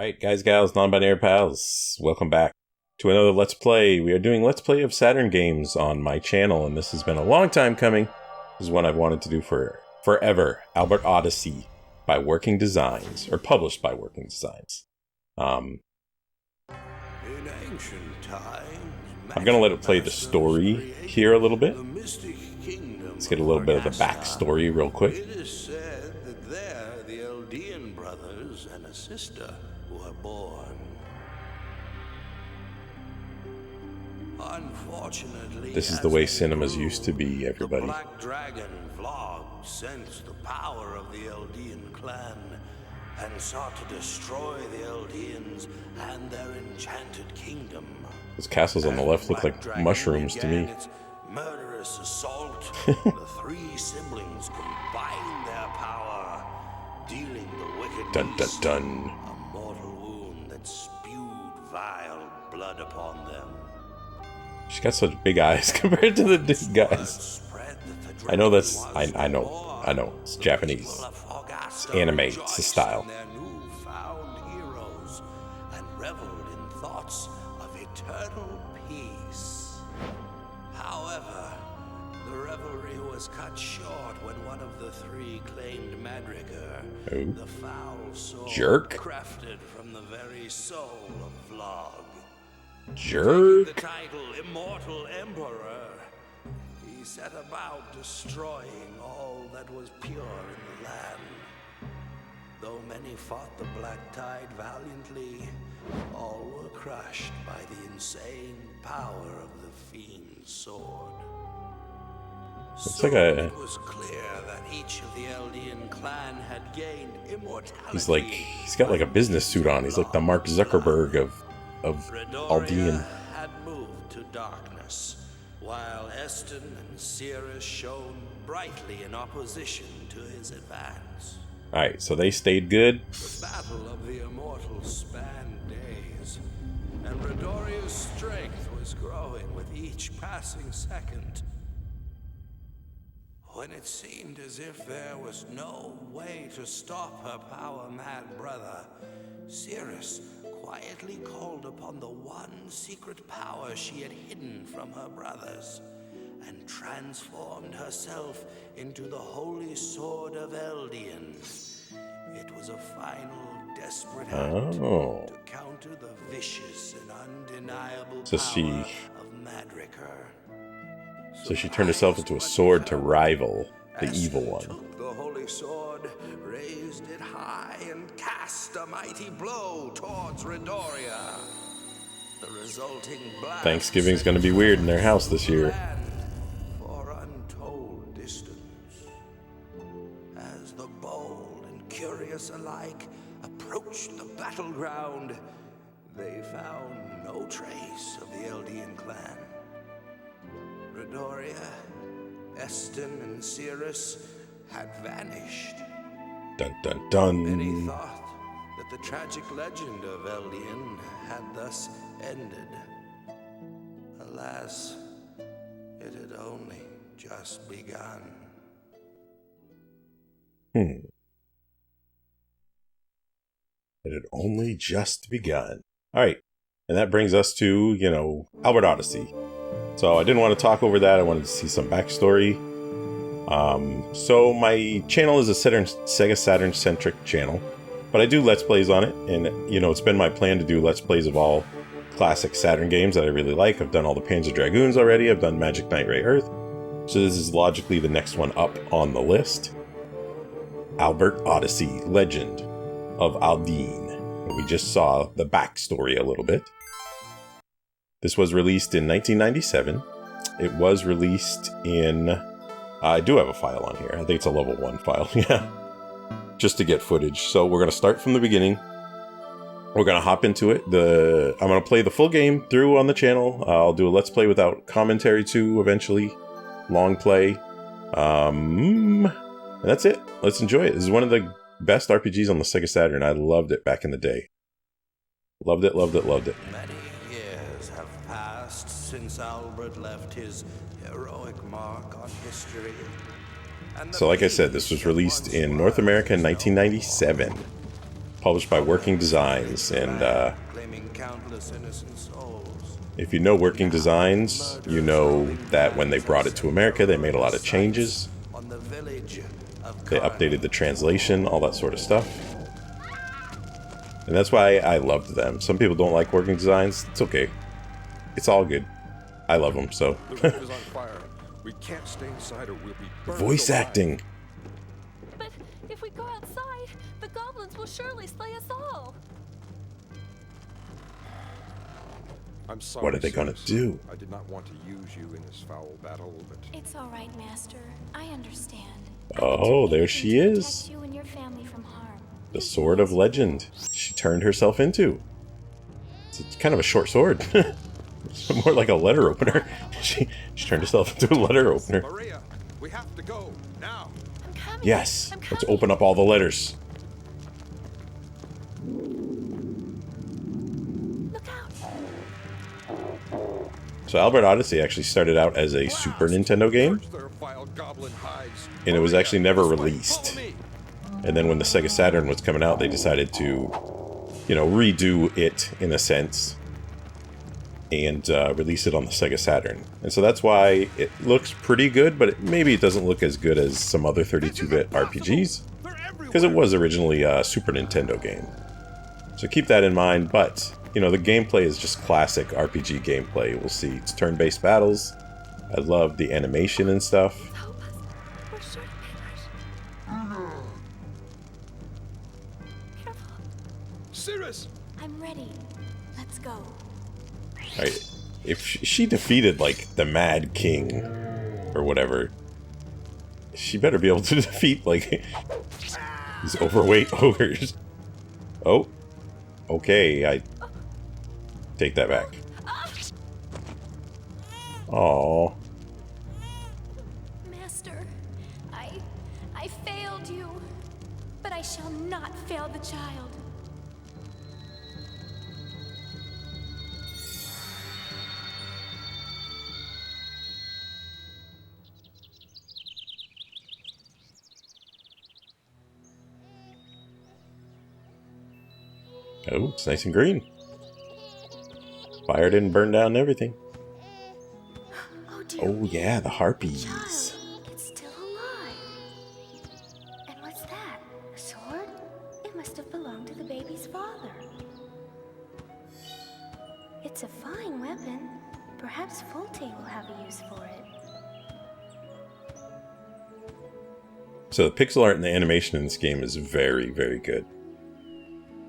Alright, guys, gals, non-binary pals, welcome back to another Let's Play. We are doing Let's Play of Saturn games on my channel, and this has been a long time coming. This is one I've wanted to do for forever. Albert Odyssey by Working Designs, or published by Working Designs. I'm gonna let it play the story here a little bit. Let's get a little bit of the backstory real quick. It is said that there the Eldean brothers and a sister were born. Unfortunately, This is the way cinemas used to be, everybody. The Black Dragon Vlog sensed the power of the Eldean clan and sought to destroy the Eldeans and their enchanted kingdom. Those castles on the left look like mushrooms to me. Its murderous assault. The three siblings combined their power, dealing the wicked Dun dun beast dun. a mortal wound that spewed vile blood upon them. She's got such big eyes compared to the big guys. I know that's... I know. It's Japanese. It's anime. It's the style. Their newfound heroes and reveled in thoughts of eternal peace. However, the revelry was cut short when one of the three claimed Madrigal, Oh. the foul sword Jerk. crafted from the very soul of Vlog. The Jerk. title Immortal Emperor, he set about destroying all that was pure in the land. Though many fought the Black Tide valiantly, all were crushed by the insane power of the fiend's sword. It's like a... It was clear that each of the Eldean clan had gained immortality. He's got like a business suit on. He's like the Mark Zuckerberg of Eldean. had moved to darkness, while Eston and Cirrus shone brightly in opposition to his advance. Alright, so they stayed good. The battle of the immortals spanned days, and Redoria's strength was growing with each passing second. When it seemed as if there was no way to stop her power-mad brother, Cirrus quietly called upon the one secret power she had hidden from her brothers, and transformed herself into the holy sword of Eldean. It was a final, desperate act Oh. to counter the vicious and undeniable So power she- of Madrigal. So she turned herself into a sword to rival the Eston evil one. took the holy sword, raised it high, and cast a mighty blow towards Redoria. The resulting blast Thanksgiving's gonna be weird in their house this year. land for untold distance. As the bold and curious alike approached the battleground, they found no trace of the Eldean clan. Redoria, Eston, and Cirrus had vanished. Dun dun Many dun. thought that the tragic legend of Eldean had thus ended. Alas, it had only just begun. It had only just begun. Alright, and that brings us to, Albert Odyssey. So I didn't want to talk over that. I wanted to see some backstory. So my channel is a Sega Saturn centric channel, but I do Let's Plays on it, and it's been my plan to do Let's Plays of all classic Saturn games that I really like. I've done all the Panzer Dragoons already. I've done Magic Knight Ray Earth. So this is logically the next one up on the list. Albert Odyssey, Legend of Eldean. We just saw the backstory a little bit. This was released in 1997. It was released in... I do have a file on here. I think it's a level 1 file, yeah. Just to get footage. So we're going to start from the beginning. We're going to hop into it. I'm going to play the full game through on the channel. I'll do a Let's Play without commentary too, eventually. Long play. And that's it. Let's enjoy it. This is one of the best RPGs on the Sega Saturn. I loved it back in the day. Loved it, loved it, loved it. Many years have passed since Albert left his heroic mark on history. And So like I said, this was released in North America in 1997. published by Working Designs. And claiming countless innocent souls. if you know Working Designs, you know that when they brought it to America, they made a lot of changes. On the village of They updated the translation, all that sort of stuff. And that's why I loved them. Some people don't like Working Designs. It's okay. It's all good. I love them, so. The roof is on fire. We can't stay inside or we'll be burned Voice alive. acting. But if we go outside, the goblins will surely slay us all. I'm sorry. What are they gonna Cirrus. do? I did not want to use you in this foul battle, but It's all right, Master. I understand. Oh, there she is. Protect you and your family from harm. The Sword of Legend. She turned herself into. It's kind of a short sword. It's more like a letter opener. She turned herself into a letter opener. Maria, we have to go now. I'm coming. Yes, I'm let's coming. open up all the letters. Look out. So Albert Odyssey actually started out as a Super Nintendo game, Search their vile goblin hides. and it was Maria, actually never this way. released. Follow me. And then when the Sega Saturn was coming out, they decided to, you know, redo it in a sense and release it on the Sega Saturn. And so that's why it looks pretty good, but maybe it doesn't look as good as some other 32-bit RPGs, They're because it everywhere. was originally a Super Nintendo game. So keep that in mind, but, you know, the gameplay is just classic RPG gameplay. We'll see. It's turn-based battles. I love the animation and stuff. Help us. We're short of papers. Careful. Cirrus! I'm ready. Let's go. Right. If she defeated, like, the Mad King, or whatever, she better be able to defeat, like, these overweight ogres. Oh. Okay, I take that back. Aww. Master, I failed you. But I shall not fail the child. Oh, it's nice and green. Fire didn't burn down everything. Oh dear. Oh, yeah, the harpies. Child, it's still alive. And what's that? A sword? It must have belonged to the baby's father. It's a fine weapon. Perhaps Fulte will have a use for it. So the pixel art and the animation in this game is very, very good.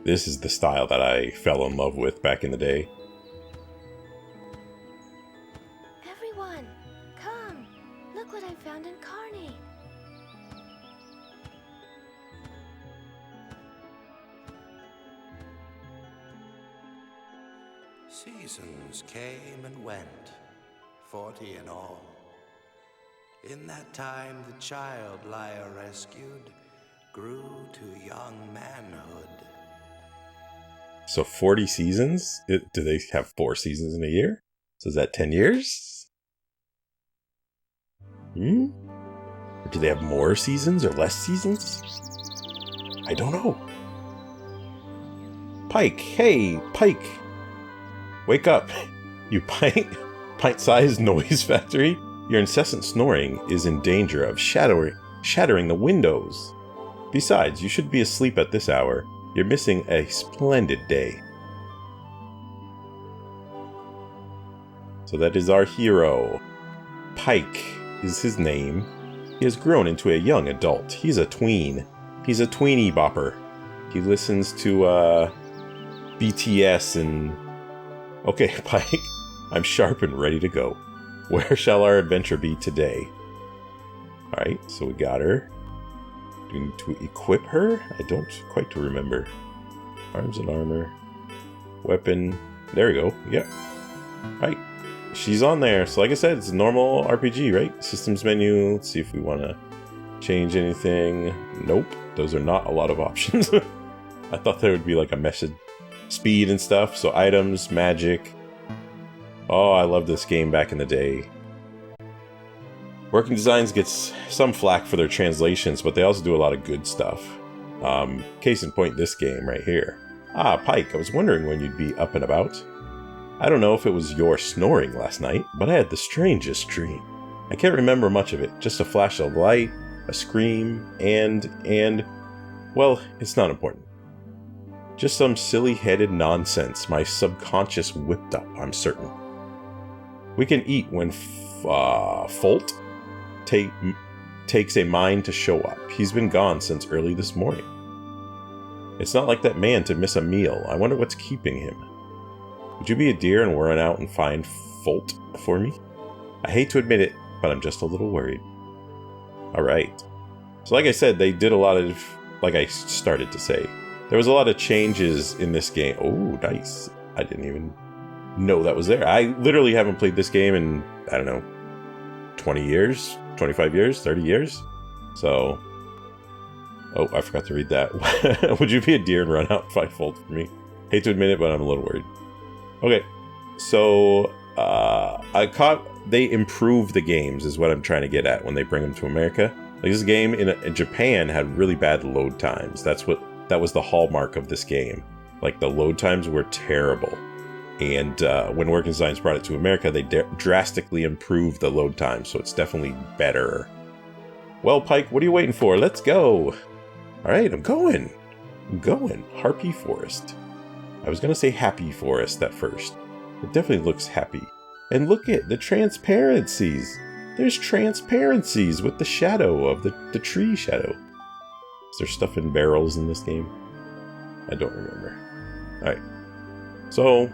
This is the style that I fell in love with back in the day. Everyone, come. Look what I found in Carney. Seasons came and went, 40 in all. In that time, the child Lyra rescued grew to young manhood. So 40 seasons? Do they have 4 seasons in a year? So is that 10 years? Or do they have more seasons or less seasons? I don't know. Pike, hey, Pike. Wake up, you pint-sized noise factory. Your incessant snoring is in danger of shattering the windows. Besides, you should be asleep at this hour. You're missing a splendid day. So that is our hero. Pike is his name. He has grown into a young adult. He's a tween. He's a tweenie bopper. He listens to BTS and... Okay, Pike, I'm sharp and ready to go. Where shall our adventure be today? Alright, so we got her. Do we need to equip her? I don't quite remember. Arms and armor. Weapon. There we go. Yep. Right. She's on there. So like I said, it's a normal RPG, right? Systems menu. Let's see if we want to change anything. Nope. Those are not a lot of options. I thought there would be like a message. Speed and stuff. So items, magic. Oh, I love this game back in the day. Working Designs gets some flack for their translations, but they also do a lot of good stuff. Case in point, this game right here. Ah, Pike, I was wondering when you'd be up and about. I don't know if it was your snoring last night, but I had the strangest dream. I can't remember much of it, just a flash of light, a scream, and... well, it's not important. Just some silly-headed nonsense my subconscious whipped up, I'm certain. We can eat when Folt takes a mind to show up. He's been gone since early this morning. It's not like that man to miss a meal. I wonder what's keeping him. Would you be a dear and run out and find Folt for me? I hate to admit it, but I'm just a little worried. Alright. So like I said, they did a lot of... like I started to say. There was a lot of changes in this game. Oh, nice. I didn't even know that was there. I literally haven't played this game in, I don't know, 20 years? 25 years? 30 years? So... oh, I forgot to read that. Would you be a deer and run out and find Folt for me? Hate to admit it, but I'm a little worried. Okay, so I caught they improve the games is what I'm trying to get at when they bring them to America. Like this game in Japan had really bad load times. That was the hallmark of this game. Like the load times were terrible. And when Working Designs brought it to America, they drastically improved the load time, so it's definitely better. Well, Pike, what are you waiting for? Let's go. All right, I'm going. Harpy Forest. I was going to say Happy Forest at first. It definitely looks happy. And look at the transparencies. There's transparencies with the shadow of the tree shadow. Is there stuff in barrels in this game? I don't remember. Alright. So,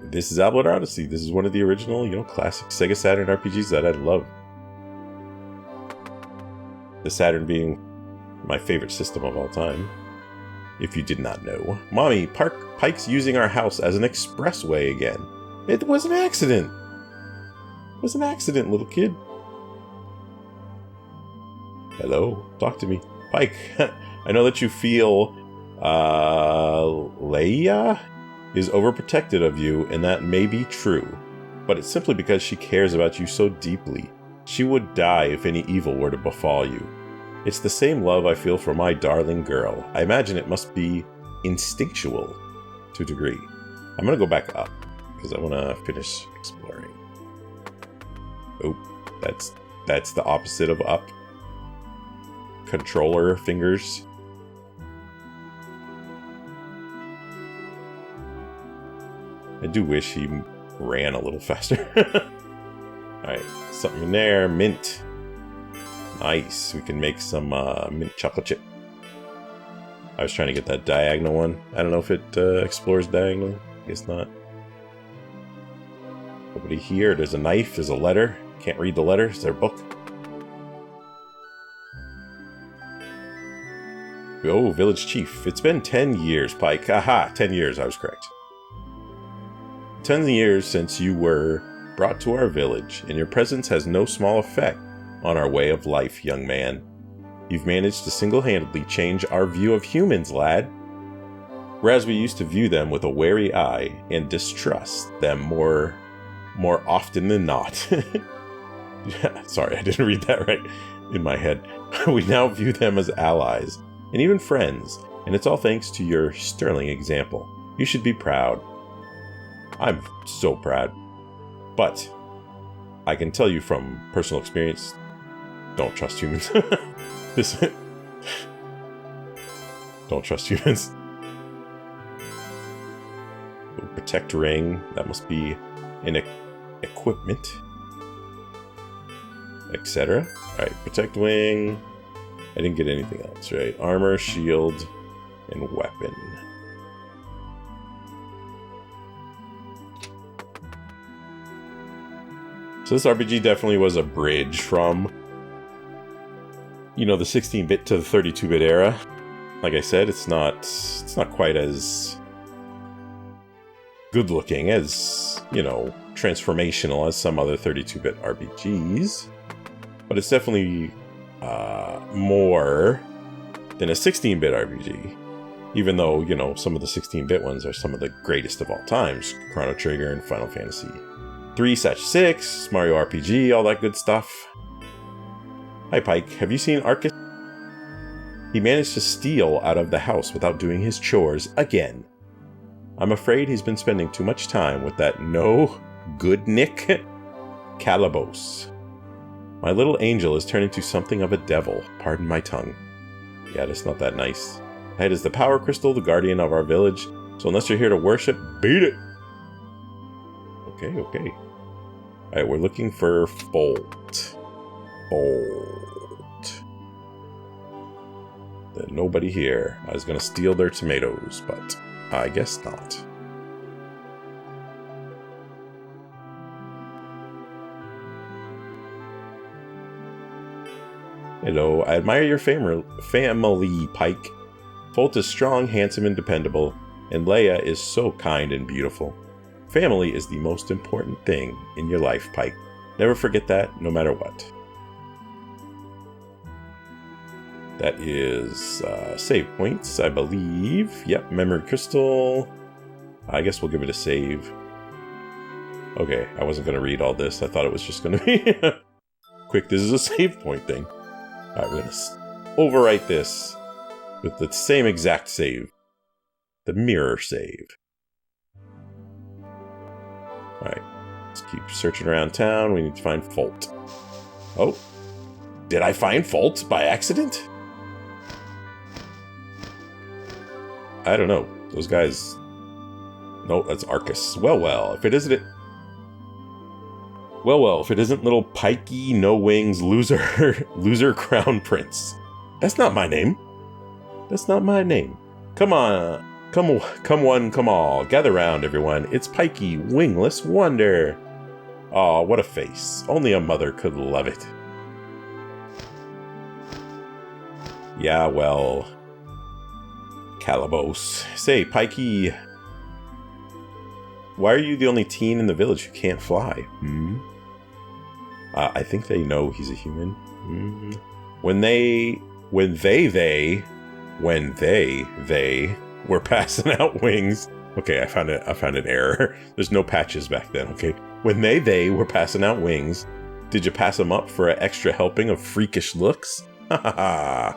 this is Albert Odyssey. This is one of the original, classic Sega Saturn RPGs that I love. The Saturn being my favorite system of all time. If you did not know. Mommy, Pike's using our house as an expressway again. It was an accident. It was an accident, little kid. Hello? Talk to me. Pike, I know that you feel Leia is overprotected of you, and that may be true. But it's simply because she cares about you so deeply. She would die if any evil were to befall you. It's the same love I feel for my darling girl. I imagine it must be instinctual to a degree. I'm going to go back up because I want to finish exploring. Oh, that's the opposite of up. Controller fingers. I do wish he ran a little faster. Alright, something in there. Mint. Nice. We can make some mint chocolate chip. I was trying to get that diagonal one. I don't know if it explores diagonal. I guess not. Nobody here. There's a knife. There's a letter. Can't read the letter. Is there a book? Oh, village chief. It's been 10 years, Pike. Aha, 10 years. I was correct. 10 years since you were brought to our village, and your presence has no small effect on our way of life, young man. You've managed to single-handedly change our view of humans, lad. Whereas we used to view them with a wary eye and distrust them more often than not. Sorry, I didn't read that right in my head. We now view them as allies and even friends, and it's all thanks to your sterling example. You should be proud. I'm so proud. But I can tell you from personal experience, don't trust humans. Don't trust humans. Protect ring. That must be an equipment. Etc. Alright, protect wing. I didn't get anything else, right? Armor, shield, and weapon. So this RPG definitely was a bridge from, the 16-bit to the 32-bit era. Like I said, it's not quite as good looking as, transformational as some other 32-bit RPGs. But it's definitely more than a 16-bit RPG. Even though, some of the 16-bit ones are some of the greatest of all times. Chrono Trigger and Final Fantasy 3/6, Mario RPG, all that good stuff. Hi, Pike. Have you seen Arcus? He managed to steal out of the house without doing his chores again. I'm afraid he's been spending too much time with that no good Nick Calabos. My little angel is turning to something of a devil. Pardon my tongue. Yeah, that's not that nice. Head is the power crystal, the guardian of our village. So unless you're here to worship, beat it. Okay. Alright, we're looking for Folt. There's nobody here. I was gonna steal their tomatoes, but I guess not. Hello, I admire your family, Pike. Folt is strong, handsome, and dependable, and Leia is so kind and beautiful. Family is the most important thing in your life, Pike. Never forget that, no matter what. That is save points, I believe. Yep, memory crystal. I guess we'll give it a save. Okay, I wasn't going to read all this. I thought it was just going to be quick. This is a save point thing. Alright, we're going to overwrite this with the same exact save. The mirror save. Alright, let's keep searching around town. We need to find Folt. Oh, did I find Folt by accident? I don't know. Those guys... No, that's Arcus. Well, if it isn't it... Well, if it isn't little pikey, no wings, loser crown prince. That's not my name. That's not my name. Come on. Come one, come all. Gather round, everyone. It's Pikey, wingless wonder. Aw, what a face. Only a mother could love it. Yeah, well... Calabos. Say, Pikey... Why are you the only teen in the village who can't fly? I think they know he's a human. When they were passing out wings. Okay, I found an error. There's no patches back then, okay? When they were passing out wings, did you pass them up for an extra helping of freakish looks? Ha ha ha.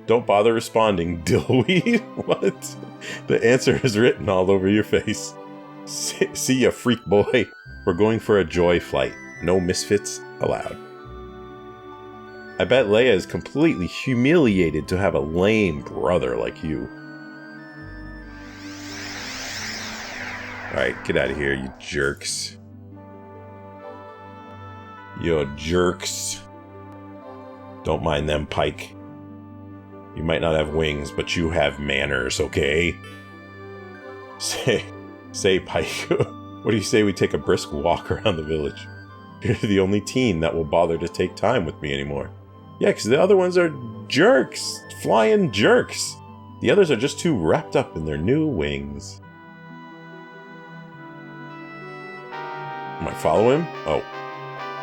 Don't bother responding, dillweed. What? The answer is written all over your face. See ya, freak boy. We're going for a joy flight. No misfits allowed. I bet Leia is completely humiliated to have a lame brother like you. Alright, get out of here, you jerks. You jerks. Don't mind them, Pike. You might not have wings, but you have manners, okay? Say, Pike, what do you say we take a brisk walk around the village? You're the only teen that will bother to take time with me anymore. Yeah, because the other ones are jerks. Flying jerks. The others are just too wrapped up in their new wings. Might follow him? Oh.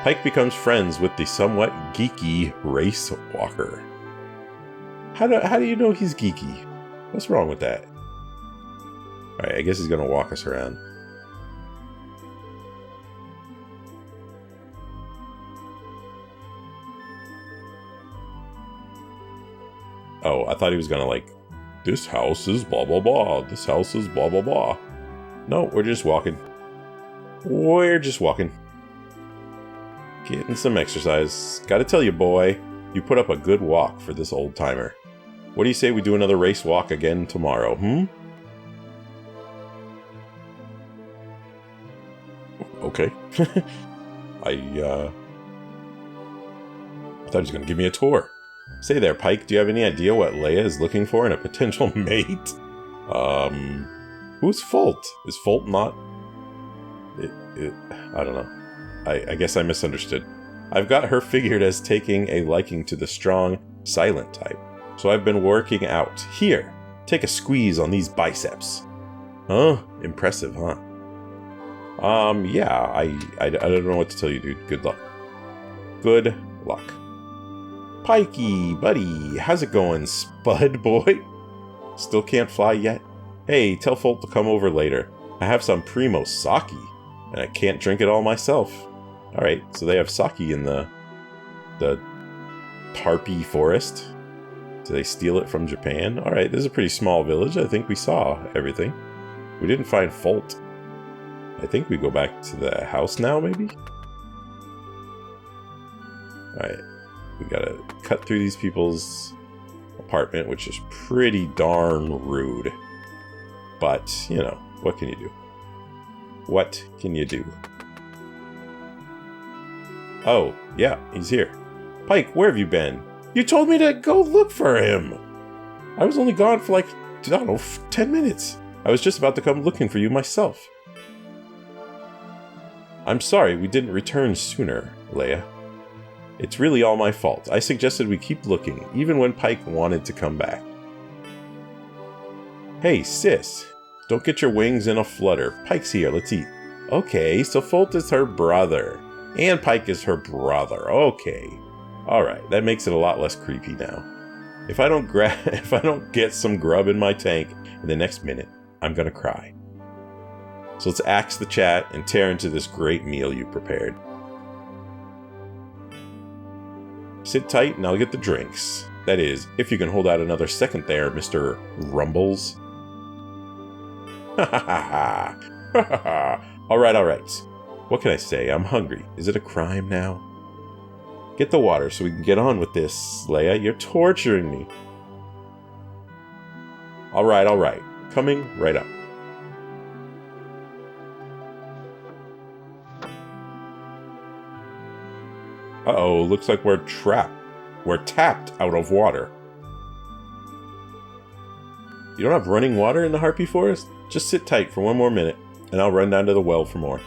Pike becomes friends with the somewhat geeky race walker. How do you know he's geeky? What's wrong with that? Alright, I guess he's gonna walk us around. Oh, I thought he was gonna like, this house is blah blah blah, this house is blah blah blah. No, we're just walking. We're just walking. Getting some exercise. Gotta tell you, boy, you put up a good walk for this old timer. What do you say we do another race walk again tomorrow, Okay. I thought he was gonna give me a tour. Say there, Pike, do you have any idea what Leia is looking for in a potential mate? Who's Folt? Is Folt not... I don't know. I guess I misunderstood. I've got her figured as taking a liking to the strong, silent type. So I've been working out. Here, take a squeeze on these biceps. Huh? Impressive, huh? Yeah, I don't know what to tell you, dude. Good luck. Good luck. Pikey, buddy, how's it going, Spud boy? Still can't fly yet? Hey, tell Folt to come over later. I have some primo sake, and I can't drink it all myself. Alright, so they have sake in the the Harpy Forest. Do they steal it from Japan? Alright, this is a pretty small village. I think we saw everything. We didn't find Folt. I think we go back to the house now, maybe? Alright. We gotta cut through these people's apartment, which is pretty darn rude. But, you know, what can you do? What can you do? Oh, yeah, he's here. Pike, where have you been? You told me to go look for him! I was only gone for like, I don't know, 10 minutes. I was just about to come looking for you myself. I'm sorry we didn't return sooner, Leia. It's really all my fault. I suggested we keep looking, even when Pike wanted to come back. Hey, sis. Don't get your wings in a flutter. Pike's here, let's eat. Okay, so Folt is her brother. And Pike is her brother. Okay. Alright, that makes it a lot less creepy now. If I don't get some grub in my tank in the next minute, I'm gonna cry. So let's axe the chat and tear into this great meal you prepared. Sit tight and I'll get the drinks. That is, if you can hold out another second there, Mr. Rumbles. Ha ha ha ha. Alright. What can I say? I'm hungry. Is it a crime now? Get the water so we can get on with this, Leia. You're torturing me. Alright. Coming right up. Uh-oh, looks like we're trapped. We're tapped out of water. You don't have running water in the Harpy Forest? Just sit tight for one more minute, and I'll run down to the well for more.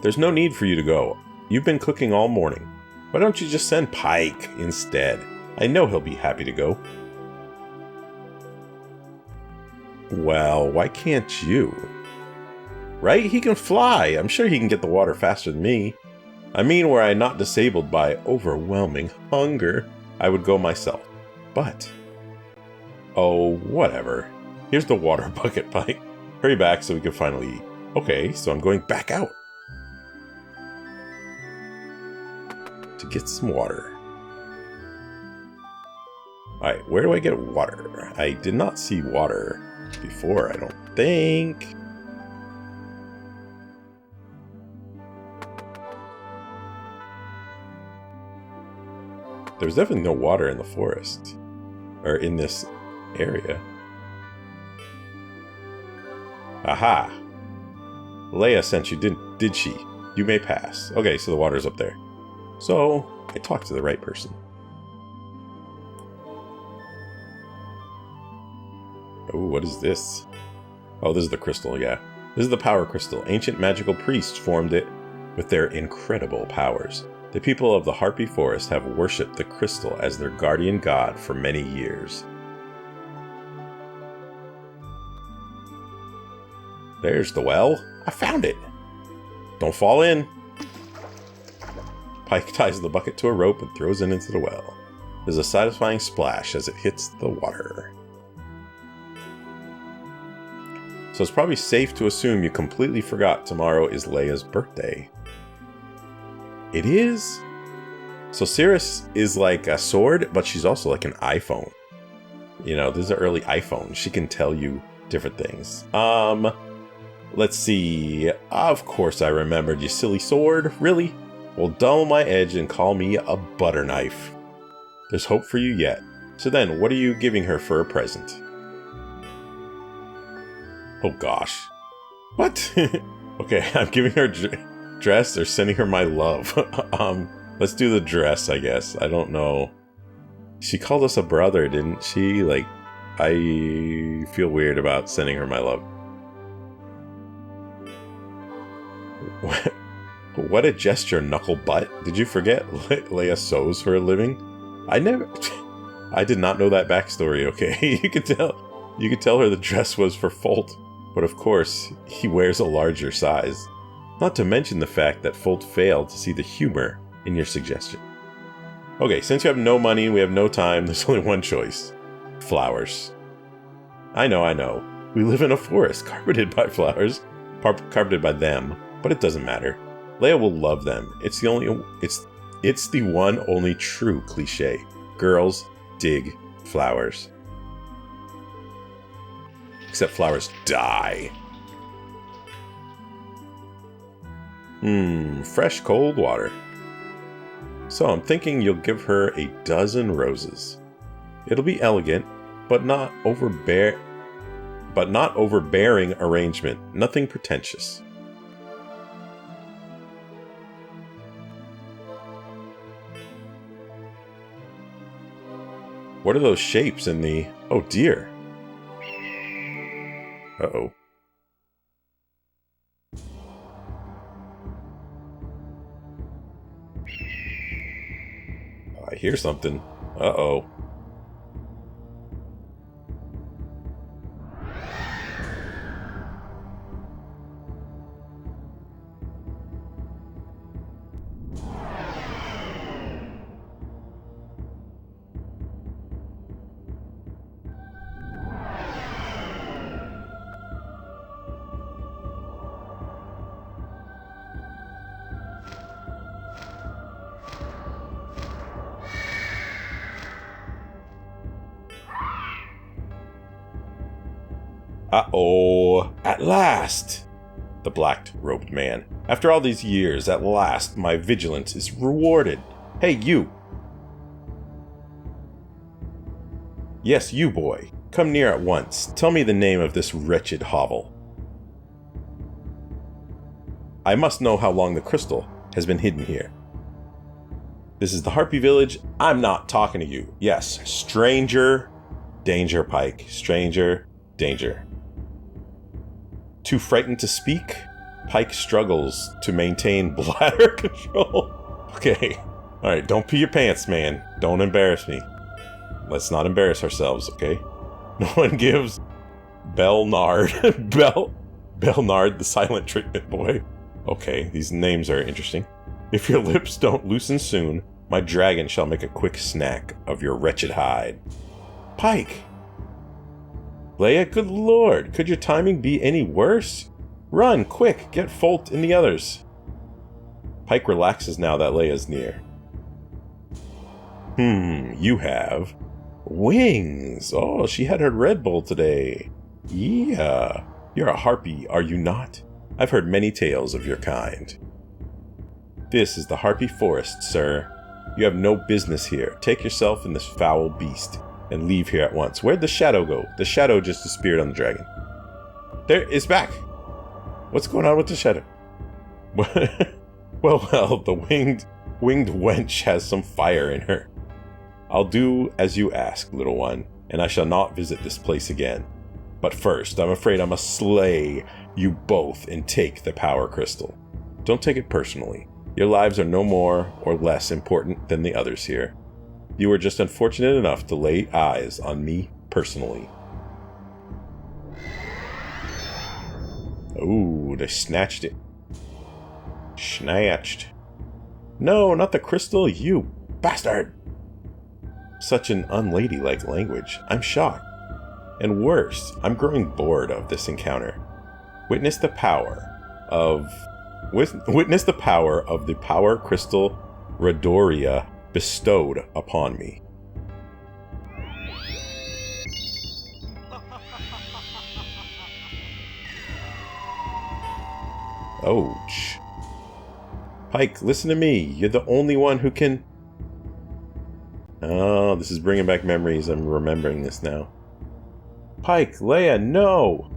There's no need for you to go. You've been cooking all morning. Why don't you just send Pike instead? I know he'll be happy to go. Well, why can't you? Right? He can fly. I'm sure he can get the water faster than me. I mean, were I not disabled by overwhelming hunger, I would go myself. But... oh, whatever. Here's the water bucket, Pike. Hurry back so we can finally eat. Okay, so I'm going back out. To get some water. Alright, where do I get water? I did not see water before, I don't think. There's definitely no water in the forest. Or in this area. Aha! Leia sent you, did she? You may pass. Okay, so the water's up there. So, I talked to the right person. Oh, what is this? Oh, this is the crystal, yeah. This is the power crystal. Ancient magical priests formed it with their incredible powers. The people of the Harpy Forest have worshipped the crystal as their guardian god for many years. There's the well. I found it. Don't fall in. Pike ties the bucket to a rope and throws it into the well. There's a satisfying splash as it hits the water. So it's probably safe to assume you completely forgot tomorrow is Leia's birthday. It is? So Cirrus is like a sword, but she's also like an iPhone. You know, this is an early iPhone. She can tell you different things. Let's see. Of course I remembered, you silly sword. Really? Well, dull my edge and call me a butter knife. There's hope for you yet. So then, what are you giving her for a present? Oh gosh. What? Okay, I'm giving her a dress or sending her my love. Let's do the dress, I guess. I don't know. She called us a brother, didn't she? Like, I feel weird about sending her my love. What a gesture, knuckle butt. Did you forget Leia sews for a living? I did not know that backstory, okay? You could tell her the dress was for Folt, but of course, he wears a larger size. Not to mention the fact that Folt failed to see the humor in your suggestion. Okay, since you have no money and we have no time, there's only one choice. Flowers. I know. We live in a forest carpeted by flowers. Carpeted by them, but it doesn't matter. Leia will love them. It's the one only true cliche. Girls dig flowers. Except flowers die. Fresh cold water. So I'm thinking you'll give her a dozen roses. It'll be elegant, but not overbearing arrangement. Nothing pretentious. What are those shapes in the... Oh dear. Uh-oh. I hear something. Uh-oh. Uh-oh. At last! The black-robed man. After all these years, at last, my vigilance is rewarded. Hey, you! Yes, you, boy. Come near at once. Tell me the name of this wretched hovel. I must know how long the crystal has been hidden here. This is the Harpy Village. I'm not talking to you. Yes, stranger. Danger, Pike. Stranger. Danger. Too frightened to speak? Pike struggles to maintain bladder control. Okay. Alright, don't pee your pants, man. Don't embarrass me. Let's not embarrass ourselves, okay? No one gives Belnard the silent treatment boy. Okay, these names are interesting. If your lips don't loosen soon, my dragon shall make a quick snack of your wretched hide. Pike! Leia, good lord, could your timing be any worse? Run, quick, get Folt and the others. Pike relaxes now that Leia's near. You have wings. Oh, she had her Red Bull today. Yeah, you're a harpy, are you not? I've heard many tales of your kind. This is the Harpy Forest, sir. You have no business here. Take yourself and this foul beast and leave here at once. Where'd the shadow go? The shadow just disappeared on the dragon. There, it's back. What's going on with the shadow? Well, the winged wench has some fire in her. I'll do as you ask, little one, and I shall not visit this place again. But first, I'm afraid I must slay you both and take the power crystal. Don't take it personally. Your lives are no more or less important than the others here. You were just unfortunate enough to lay eyes on me personally. Ooh, they snatched it. Snatched. No, not the crystal, you bastard! Such an unladylike language. I'm shocked. And worse, I'm growing bored of this encounter. Witness the power of the power crystal Radoria bestowed upon me. Ouch. Pike, listen to me. You're the only one who can... Oh, this is bringing back memories. I'm remembering this now. Pike, Leia, no!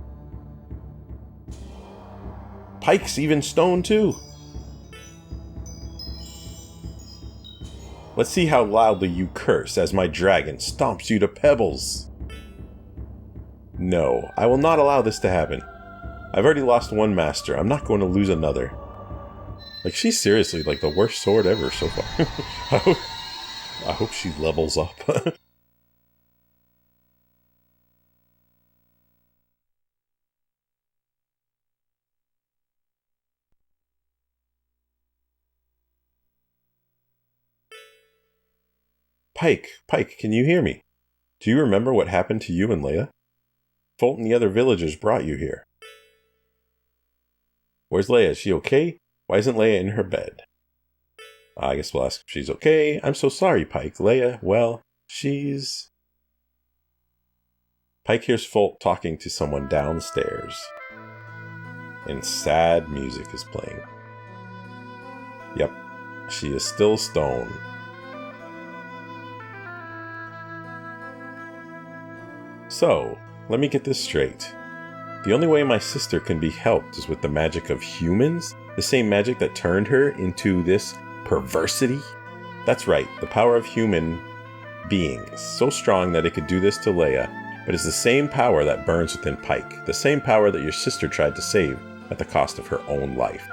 Pike's even stoned too. Let's see how loudly you curse as my dragon stomps you to pebbles. No, I will not allow this to happen. I've already lost one master. I'm not going to lose another. Like, she's seriously like the worst sword ever so far. I hope she levels up. Pike, can you hear me? Do you remember what happened to you and Leia? Folt and the other villagers brought you here. Where's Leia? Is she okay? Why isn't Leia in her bed? I guess we'll ask if she's okay. I'm so sorry, Pike. Leia, well, she's... Pike hears Folt talking to someone downstairs. And sad music is playing. Yep, she is still stone. So, let me get this straight. The only way my sister can be helped is with the magic of humans? The same magic that turned her into this perversity? That's right, the power of human beings, so strong that it could do this to Leia, but it's the same power that burns within Pike, the same power that your sister tried to save at the cost of her own life.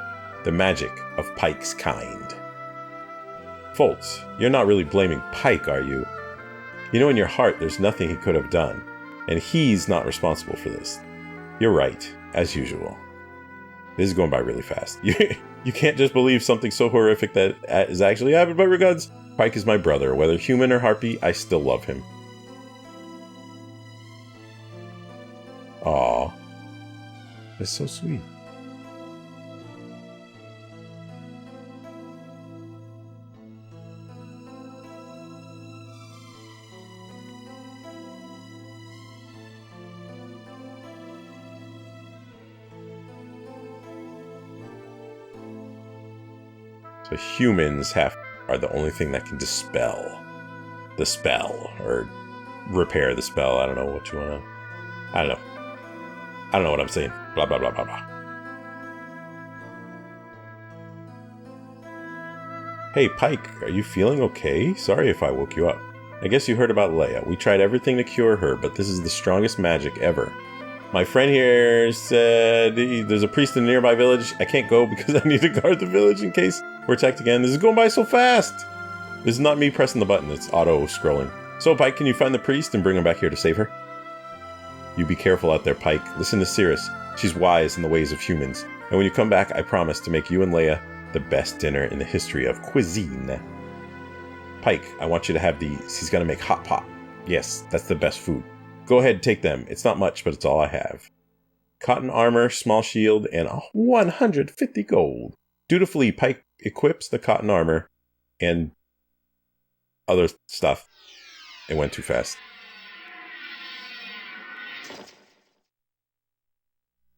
The magic of Pike's kind. Folt, you're not really blaming Pike, are you? You know in your heart there's nothing he could have done, and he's not responsible for this. You're right, as usual. This is going by really fast. You can't just believe something so horrific that is actually happened, but regards, Pike is my brother. Whether human or harpy, I still love him. Aww. That's so sweet. So humans are the only thing that can dispel the spell, or repair the spell. I don't know what you want to... I don't know what I'm saying. Blah, blah, blah, blah, blah. Hey, Pike, are you feeling okay? Sorry if I woke you up. I guess you heard about Leia. We tried everything to cure her, but this is the strongest magic ever. My friend here said there's a priest in a nearby village. I can't go because I need to guard the village in case we're attacked again. This is going by so fast. This is not me pressing the button. It's auto-scrolling. So, Pike, can you find the priest and bring him back here to save her? You be careful out there, Pike. Listen to Cirrus. She's wise in the ways of humans. And when you come back, I promise to make you and Leia the best dinner in the history of cuisine. Pike, I want you to have these. He's going to make hot pot. Yes, that's the best food. Go ahead, take them. It's not much, but it's all I have. Cotton armor, small shield, and 150 gold. Dutifully, Pike equips the cotton armor and other stuff. It went too fast.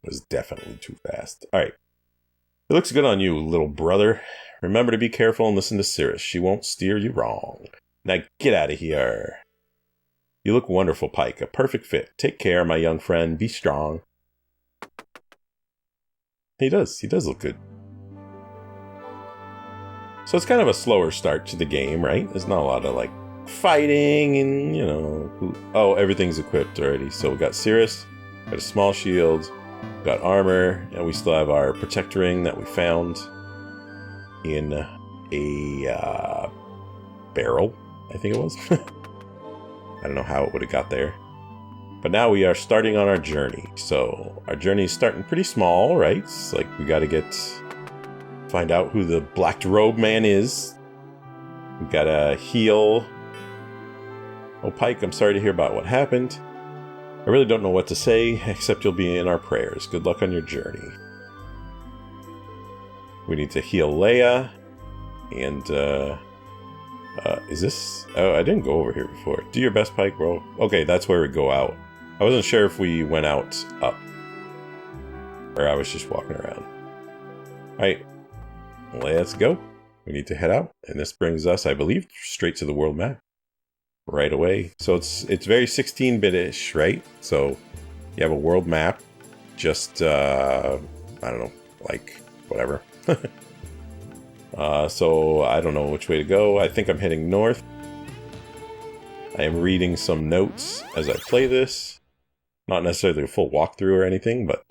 It was definitely too fast. Alright. It looks good on you, little brother. Remember to be careful and listen to Cirrus. She won't steer you wrong. Now get out of here. You look wonderful, Pike. A perfect fit. Take care, my young friend. Be strong. He does. He does look good. So it's kind of a slower start to the game, right? There's not a lot of, like, fighting and, you know... Oh, everything's equipped already. So we got Cirrus, got a small shield, got armor, and we still have our protector ring that we found in a barrel, I think it was. I don't know how it would have got there. But now we are starting on our journey. So our journey is starting pretty small, right? It's like we got to find out who the black robe man is. We got to heal. Oh, Pike, I'm sorry to hear about what happened. I really don't know what to say, except you'll be in our prayers. Good luck on your journey. We need to heal Leia. And, is this... Oh, I didn't go over here before. Do your best, Pike, bro. Okay, that's where we go out. I wasn't sure if we went out up. Or I was just walking around. Alright. Let's go. We need to head out. And this brings us, I believe, straight to the world map. Right away. So it's very 16-bit-ish, right? So you have a world map. Just, I don't know, like, whatever. So I don't know which way to go. I think I'm heading north. I am reading some notes as I play this. Not necessarily a full walkthrough or anything, but...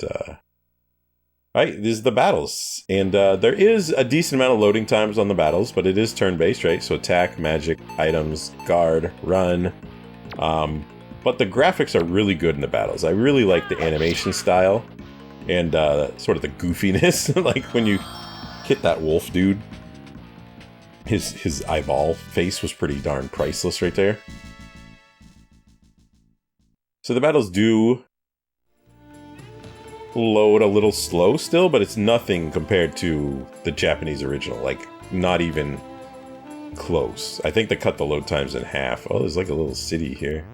Alright, these are the battles. And there is a decent amount of loading times on the battles, but it is turn-based, right? So attack, magic, items, guard, run. But the graphics are really good in the battles. I really like the animation style. And sort of the goofiness. Like when you hit that wolf dude. His eyeball face was pretty darn priceless right there. So the battles do load a little slow still, but it's nothing compared to the Japanese original. Like, not even close. I think they cut the load times in half. Oh, there's like a little city here.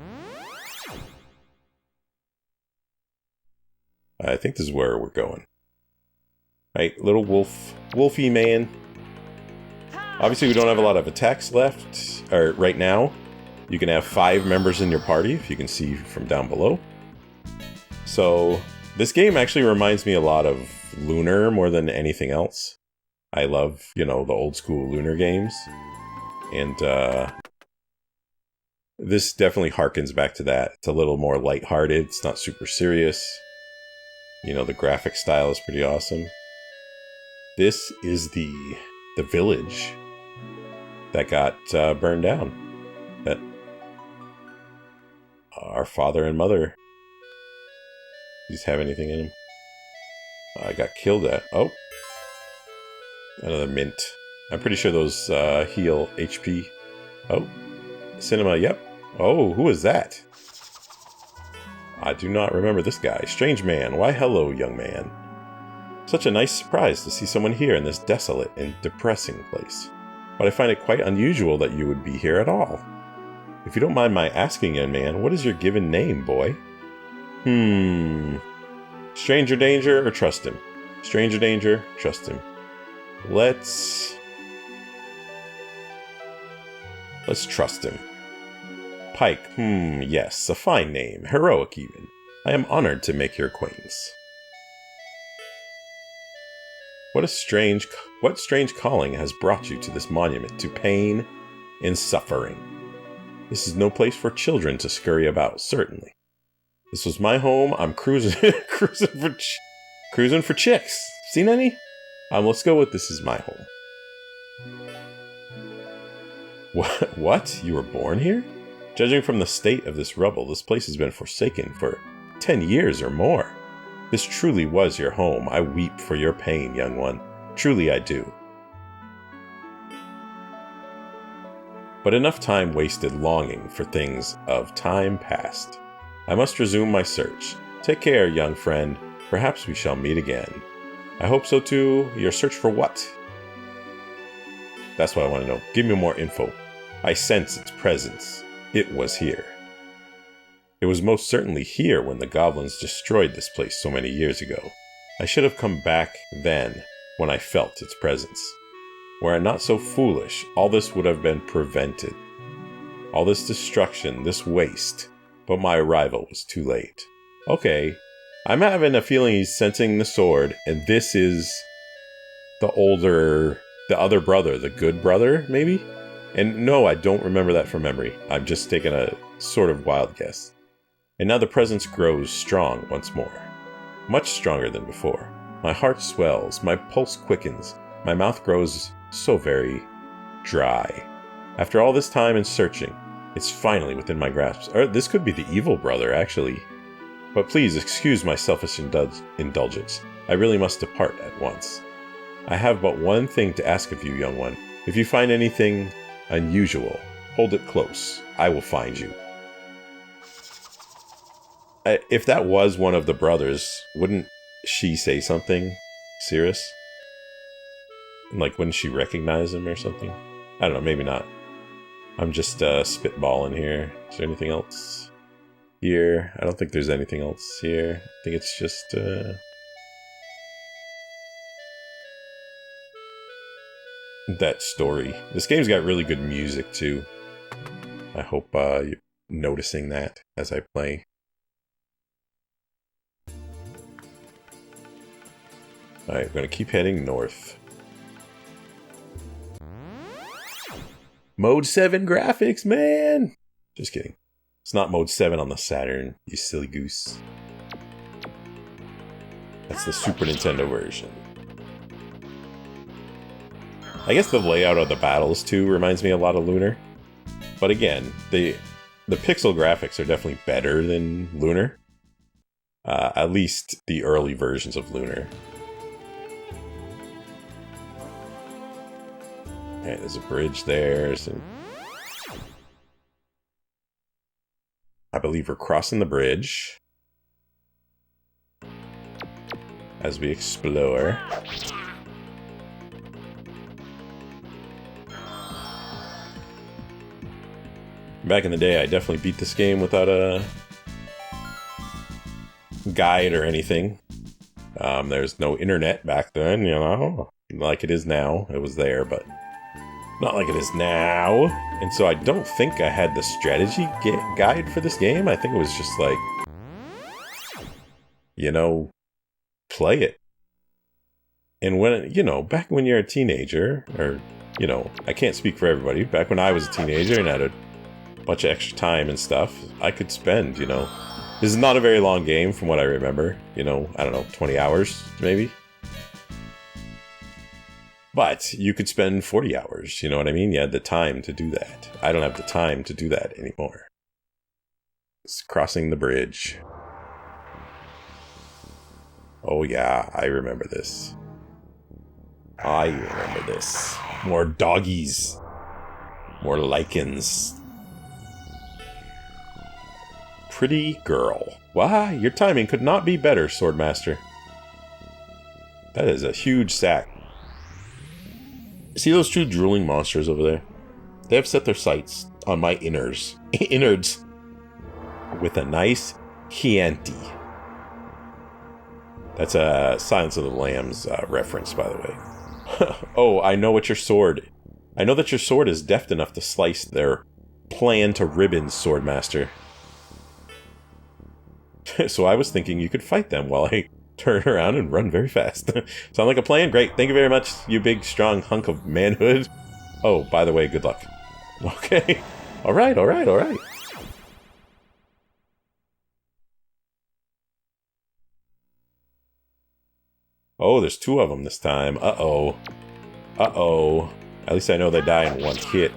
I think this is where we're going. Right, little wolfy man. Obviously, we don't have a lot of attacks left, or right now. You can have 5 members in your party, if you can see from down below. So, this game actually reminds me a lot of Lunar more than anything else. I love, you know, the old school Lunar games. And, this definitely harkens back to that. It's a little more lighthearted, it's not super serious. You know, the graphic style is pretty awesome. This is the village that got burned down. That our father and mother. Does he have anything in him? I got killed at. Oh. Another mint. I'm pretty sure those heal HP. Oh. Cinema, yep. Oh, who is that? I do not remember this guy. Strange man. Why hello, young man. Such a nice surprise to see someone here in this desolate and depressing place. But I find it quite unusual that you would be here at all. If you don't mind my asking, young man, what is your given name, boy? Stranger danger or trust him? Stranger danger, trust him. Let's trust him. Pike, yes, a fine name, heroic even. I am honored to make your acquaintance. What strange calling has brought you to this monument to pain and suffering? This is no place for children to scurry about, certainly. This was my home. I'm cruising for chicks. Seen any? Let's go with this is my home. What? You were born here? Judging from the state of this rubble, this place has been forsaken for 10 years or more. This truly was your home. I weep for your pain, young one. Truly I do. But enough time wasted longing for things of time past. I must resume my search. Take care, young friend. Perhaps we shall meet again. I hope so too. Your search for what? That's what I want to know. Give me more info. I sense its presence. It was here. It was most certainly here when the goblins destroyed this place so many years ago. I should have come back then, when I felt its presence. Were I not so foolish, all this would have been prevented. All this destruction, this waste. But my arrival was too late. Okay, I'm having a feeling he's sensing the sword, and this is the other brother, the good brother, maybe? And no, I don't remember that from memory. I'm just taking a sort of wild guess. And now the presence grows strong once more. Much stronger than before. My heart swells, my pulse quickens, my mouth grows so very dry. After all this time and searching, it's finally within my grasp. Or this could be the evil brother, actually. But please excuse my selfish indulgence. I really must depart at once. I have but one thing to ask of you, young one. If you find anything unusual, hold it close. I will find you. If that was one of the brothers, wouldn't she say something serious? Like, wouldn't she recognize him or something? I don't know, maybe not. I'm just spitballing here. Is there anything else here? I don't think there's anything else here. I think it's just... that story. This game's got really good music, too. I hope you're noticing that as I play. Alright, we're going to keep heading north. Mode 7 graphics, man! Just kidding. It's not Mode 7 on the Saturn, you silly goose. That's the Super Nintendo version. I guess the layout of the battles, too, reminds me a lot of Lunar. But again, the pixel graphics are definitely better than Lunar. At least the early versions of Lunar. Alright, there's a bridge there. I believe we're crossing the bridge. as we explore. Back in the day, I definitely beat this game without a guide or anything. There's no internet back then, you know, like it is now. It was there, but not like it is now. And so I don't think I had the strategy guide for this game. I think it was just like, you know, play it. And when, you know, back when you're a teenager, or, you know, I can't speak for everybody. Back when I was a teenager and had a bunch of extra time and stuff, I could spend, you know. This is not a very long game from what I remember. You know, I don't know, 20 hours, maybe? But you could spend 40 hours, you know what I mean? You had the time to do that. I don't have the time to do that anymore. It's crossing the bridge. Oh yeah, I remember this. I remember this. More doggies. More lichens. Pretty girl. Wow, your timing could not be better, Swordmaster. That is a huge sack. See those two drooling monsters over there? They have set their sights on my innards. Innards. With a nice Chianti. That's a Silence of the Lambs reference, by the way. Oh, I know what your sword... I know that your sword is deft enough to slice their plan to ribbons, Swordmaster. So I was thinking you could fight them while I turn around and run very fast. Sound like a plan? Great. Thank you very much, you big, strong hunk of manhood. Oh, by the way, good luck. Okay. Alright, alright, alright. Oh, there's two of them this time. Uh-oh. Uh-oh. At least I know they die in one hit.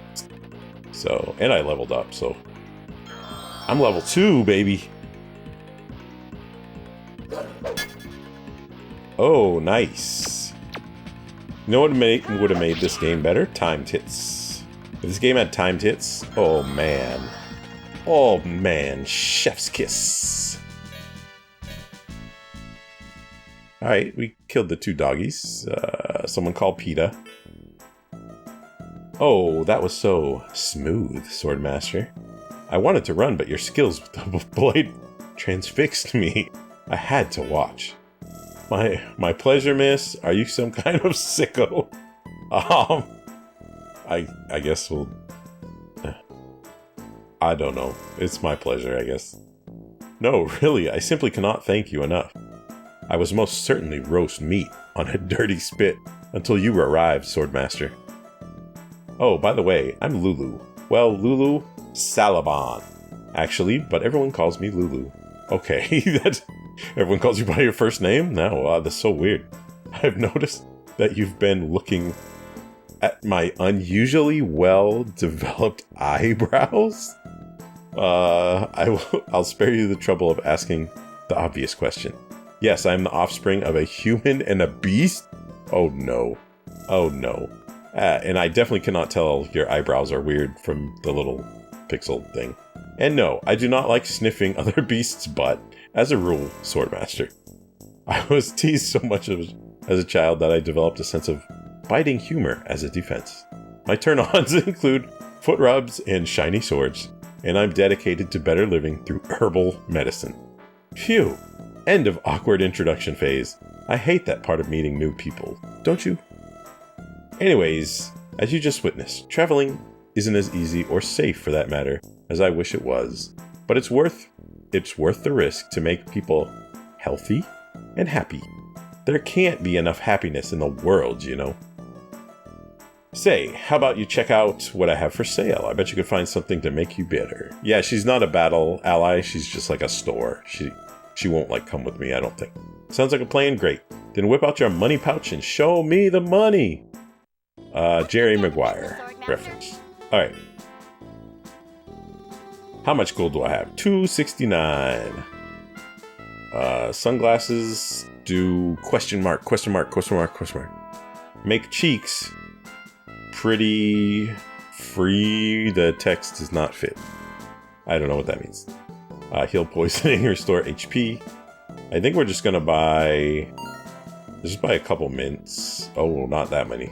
So, and I leveled up, so... I'm level 2, baby! Oh, nice. You know what would have made this game better? Timed hits. If this game had timed hits, oh man. Oh man, chef's kiss. Alright, we killed the two doggies. Someone called PETA. Oh, that was so smooth, Swordmaster. I wanted to run, but your skills with the blade transfixed me. I had to watch. My pleasure, miss. Are you some kind of sicko? I guess we'll... I don't know. It's my pleasure, I guess. No, really, I simply cannot thank you enough. I was most certainly roast meat on a dirty spit until you arrived, Swordmaster. Oh, by the way, I'm Lulu. Well, Lulu Salaban, actually, but everyone calls me Lulu. Okay, that's... Everyone calls you by your first name? No, wow, that's so weird. I've noticed that you've been looking at my unusually well-developed eyebrows. I'll spare you the trouble of asking the obvious question. Yes, I'm the offspring of a human and a beast? Oh no. Oh no. And I definitely cannot tell your eyebrows are weird from the little pixel thing. And no, I do not like sniffing other beasts' butt. As a rule, Swordmaster. I was teased so much as a child that I developed a sense of biting humor as a defense. My turn-ons include foot rubs and shiny swords, and I'm dedicated to better living through herbal medicine. Phew! End of awkward introduction phase. I hate that part of meeting new people, don't you? Anyways, as you just witnessed, traveling isn't as easy or safe for that matter as I wish it was, but it's worth the risk to make people healthy and happy. There can't be enough happiness in the world, you know. Say, how about you check out what I have for sale? I bet you could find something to make you better. Yeah, she's not a battle ally, she's just like a store. She won't like come with me, I don't think. Sounds like a plan, great. Then whip out your money pouch and show me the money. Jerry Maguire reference. Alright. How much gold do I have? 269. Sunglasses do question mark. Make cheeks pretty free. The text does not fit. I don't know what that means. Heal poisoning, restore HP. I think we're just gonna buy Just by a couple mints. Oh, not that many.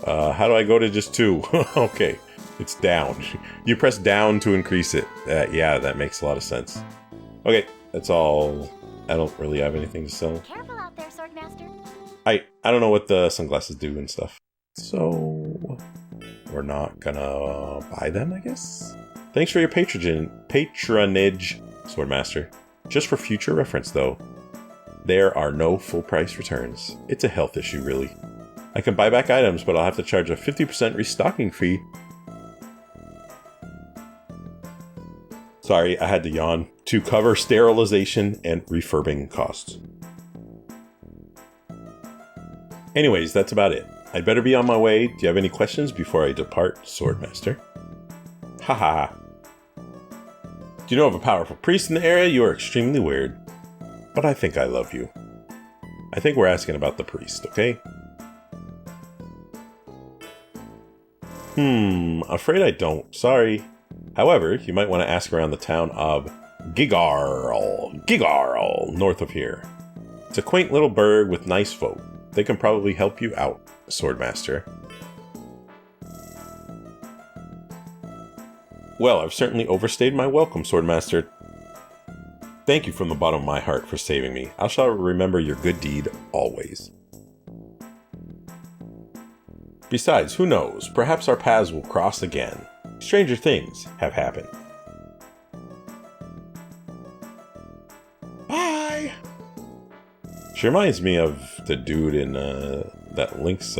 How do I go to just 2? Okay, it's down. You press down to increase it. Yeah, that makes a lot of sense. Okay, that's all. I don't really have anything to sell. Careful out there, Swordmaster. I don't know what the sunglasses do and stuff. So we're not gonna buy them, I guess? Thanks for your patronage, Swordmaster. Just for future reference, though. There are no full price returns. It's a health issue, really. I can buy back items, but I'll have to charge a 50% restocking fee. Sorry, I had to yawn. To cover sterilization and refurbing costs. Anyways, that's about it. I'd better be on my way. Do you have any questions before I depart, Swordmaster? Haha. Do you know of a powerful priest in the area? You are extremely weird. But I think I love you. I think we're asking about the priest, okay? Afraid I don't. Sorry. However, you might want to ask around the town of Gigar, north of here. It's a quaint little burg with nice folk. They can probably help you out, Swordmaster. Well, I've certainly overstayed my welcome, Swordmaster. Thank you from the bottom of my heart for saving me. I shall remember your good deed always. Besides, who knows? Perhaps our paths will cross again. Stranger things have happened. Bye! She reminds me of the dude in that Link's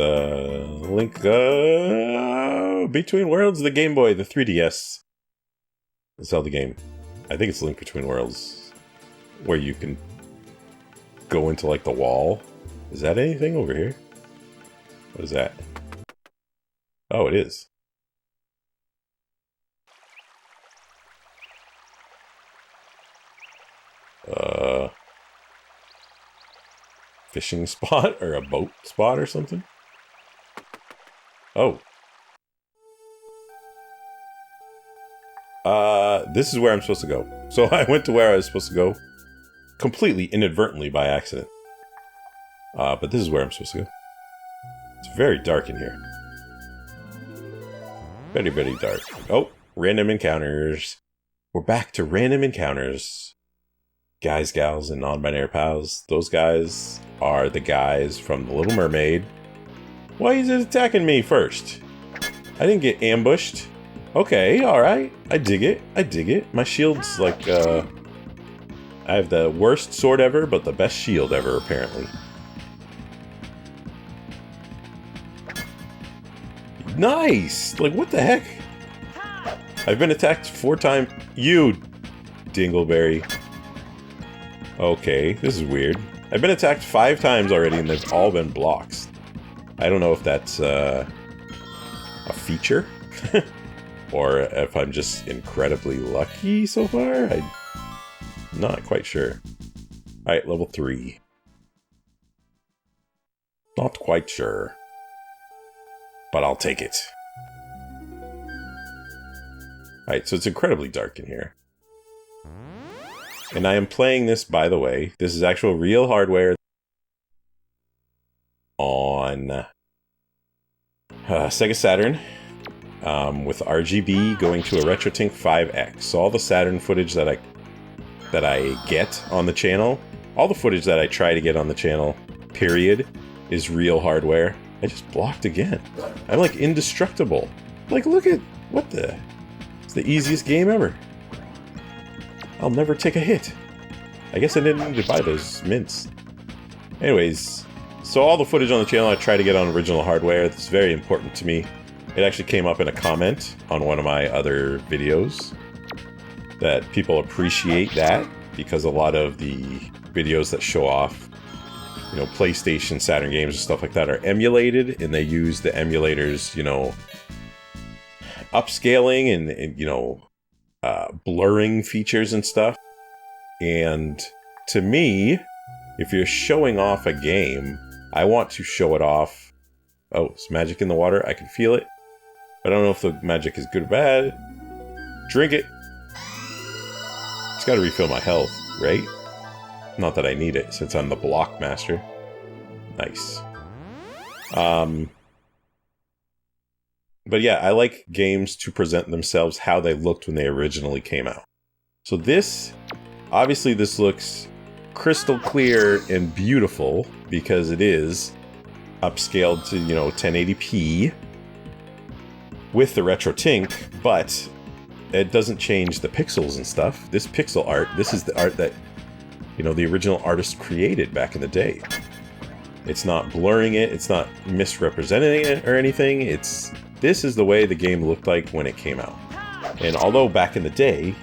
Between Worlds, the Game Boy, the 3DS. The Zelda game. I think it's Link Between Worlds, where you can go into like the wall. Is that anything over here? What is that? Oh, it is. Fishing spot or a boat spot or something? Oh. This is where I'm supposed to go. So I went to where I was supposed to go completely inadvertently by accident. But this is where I'm supposed to go. It's very dark in here. Very, very dark. Oh, random encounters. We're back to random encounters. Guys, gals, and non-binary pals. Those guys are the guys from The Little Mermaid. Why is it attacking me first? I didn't get ambushed. Okay, alright. I dig it. I dig it. My shield's like, I have the worst sword ever, but the best shield ever, apparently. Nice! Like, what the heck? I've been attacked 4 times. You, Dingleberry. Okay, this is weird. I've been attacked 5 times already, and they've all been blocks. I don't know if that's a feature, or if I'm just incredibly lucky so far. I'm not quite sure. Alright, level 3. Not quite sure. But I'll take it. Alright, so it's incredibly dark in here. And I am playing this, by the way. This is actual real hardware on Sega Saturn with RGB going to a RetroTink 5X. So all the Saturn footage that I get on the channel, all the footage that I try to get on the channel, period, is real hardware. I just blocked again. I'm like indestructible. Like, look at what the... It's the easiest game ever. I'll never take a hit. I guess I didn't need to buy those mints. Anyways, so all the footage on the channel I try to get on original hardware. It's very important to me. It actually came up in a comment on one of my other videos that people appreciate that, because a lot of the videos that show off, you know, PlayStation, Saturn games and stuff like that are emulated, and they use the emulators, you know, upscaling and you know, blurring features and stuff. And to me, if you're showing off a game, I want to show it off. Oh, it's magic in the water. I can feel it. I don't know if the magic is good or bad. Drink it. Just gotta refill my health, right? Not that I need it, since I'm the block master. Nice. But yeah, I like games to present themselves how they looked when they originally came out. So this, obviously this looks crystal clear and beautiful, because it is upscaled to, 1080p with the retro tink, but it doesn't change the pixels and stuff. This pixel art, this is the art that, the original artist created back in the day. It's not blurring it, it's not misrepresenting it or anything. This is the way the game looked like when it came out. And although back in the day,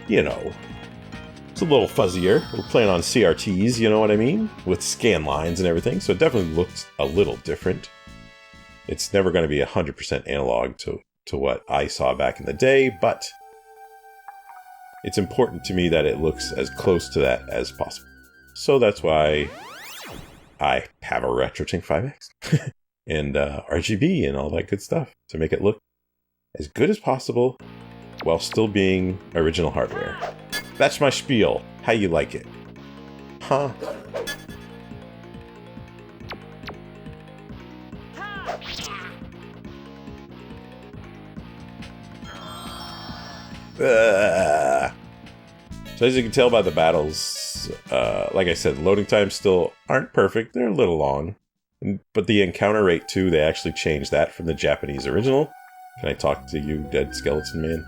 it's a little fuzzier. We're playing on CRTs, you know what I mean? With scan lines and everything, so it definitely looks a little different. It's never going to be 100% analog to what I saw back in the day, but it's important to me that it looks as close to that as possible. So that's why I have a RetroTink 5X and RGB and all that good stuff to make it look as good as possible while still being original hardware. That's my spiel. How you like it? Huh? So as you can tell by the battles, like I said, loading times still aren't perfect. They're a little long. But the encounter rate too, they actually changed that from the Japanese original. Can I talk to you, dead skeleton man?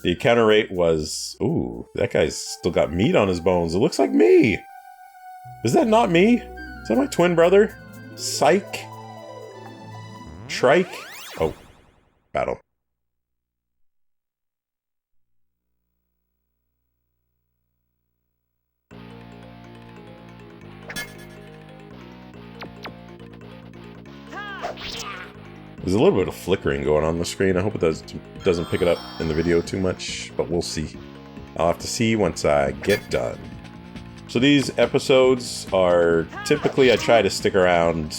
The encounter rate was... Ooh, that guy's still got meat on his bones. It looks like me! Is that not me? Is that my twin brother? Psych? Trike? Oh. Battle. There's a little bit of flickering going on the screen. I hope it doesn't pick it up in the video too much, but we'll see. I'll have to see once I get done. So these episodes are typically, I try to stick around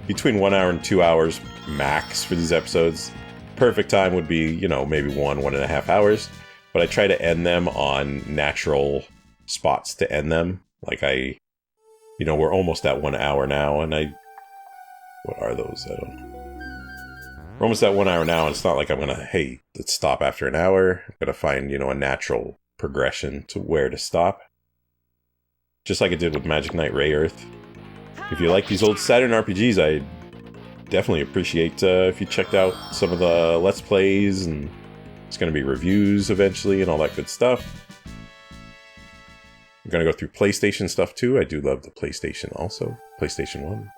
between 1 hour and 2 hours max for these episodes. Perfect time would be, maybe 1.5 hours. But I try to end them on natural spots to end them. Like we're almost at 1 hour now, and what are those? I don't know. We're almost at 1 hour now, and it's not like I'm gonna, hey, let's stop after an hour. I'm gonna find, a natural progression to where to stop. Just like I did with Magic Knight Ray Earth. If you like these old Saturn RPGs, I definitely appreciate if you checked out some of the Let's Plays, and it's gonna be reviews eventually and all that good stuff. I'm gonna go through PlayStation stuff too. I do love the PlayStation also. PlayStation 1.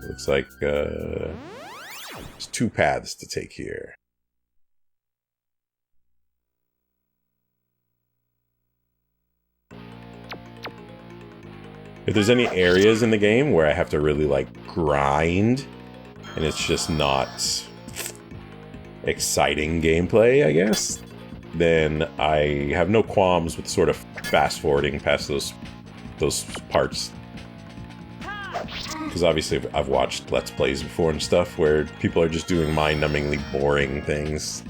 Looks like there's 2 paths to take here. If there's any areas in the game where I have to really grind and it's just not exciting gameplay, I guess, then I have no qualms with sort of fast forwarding past those parts. Because obviously I've watched Let's Plays before and stuff where people are just doing mind-numbingly boring things.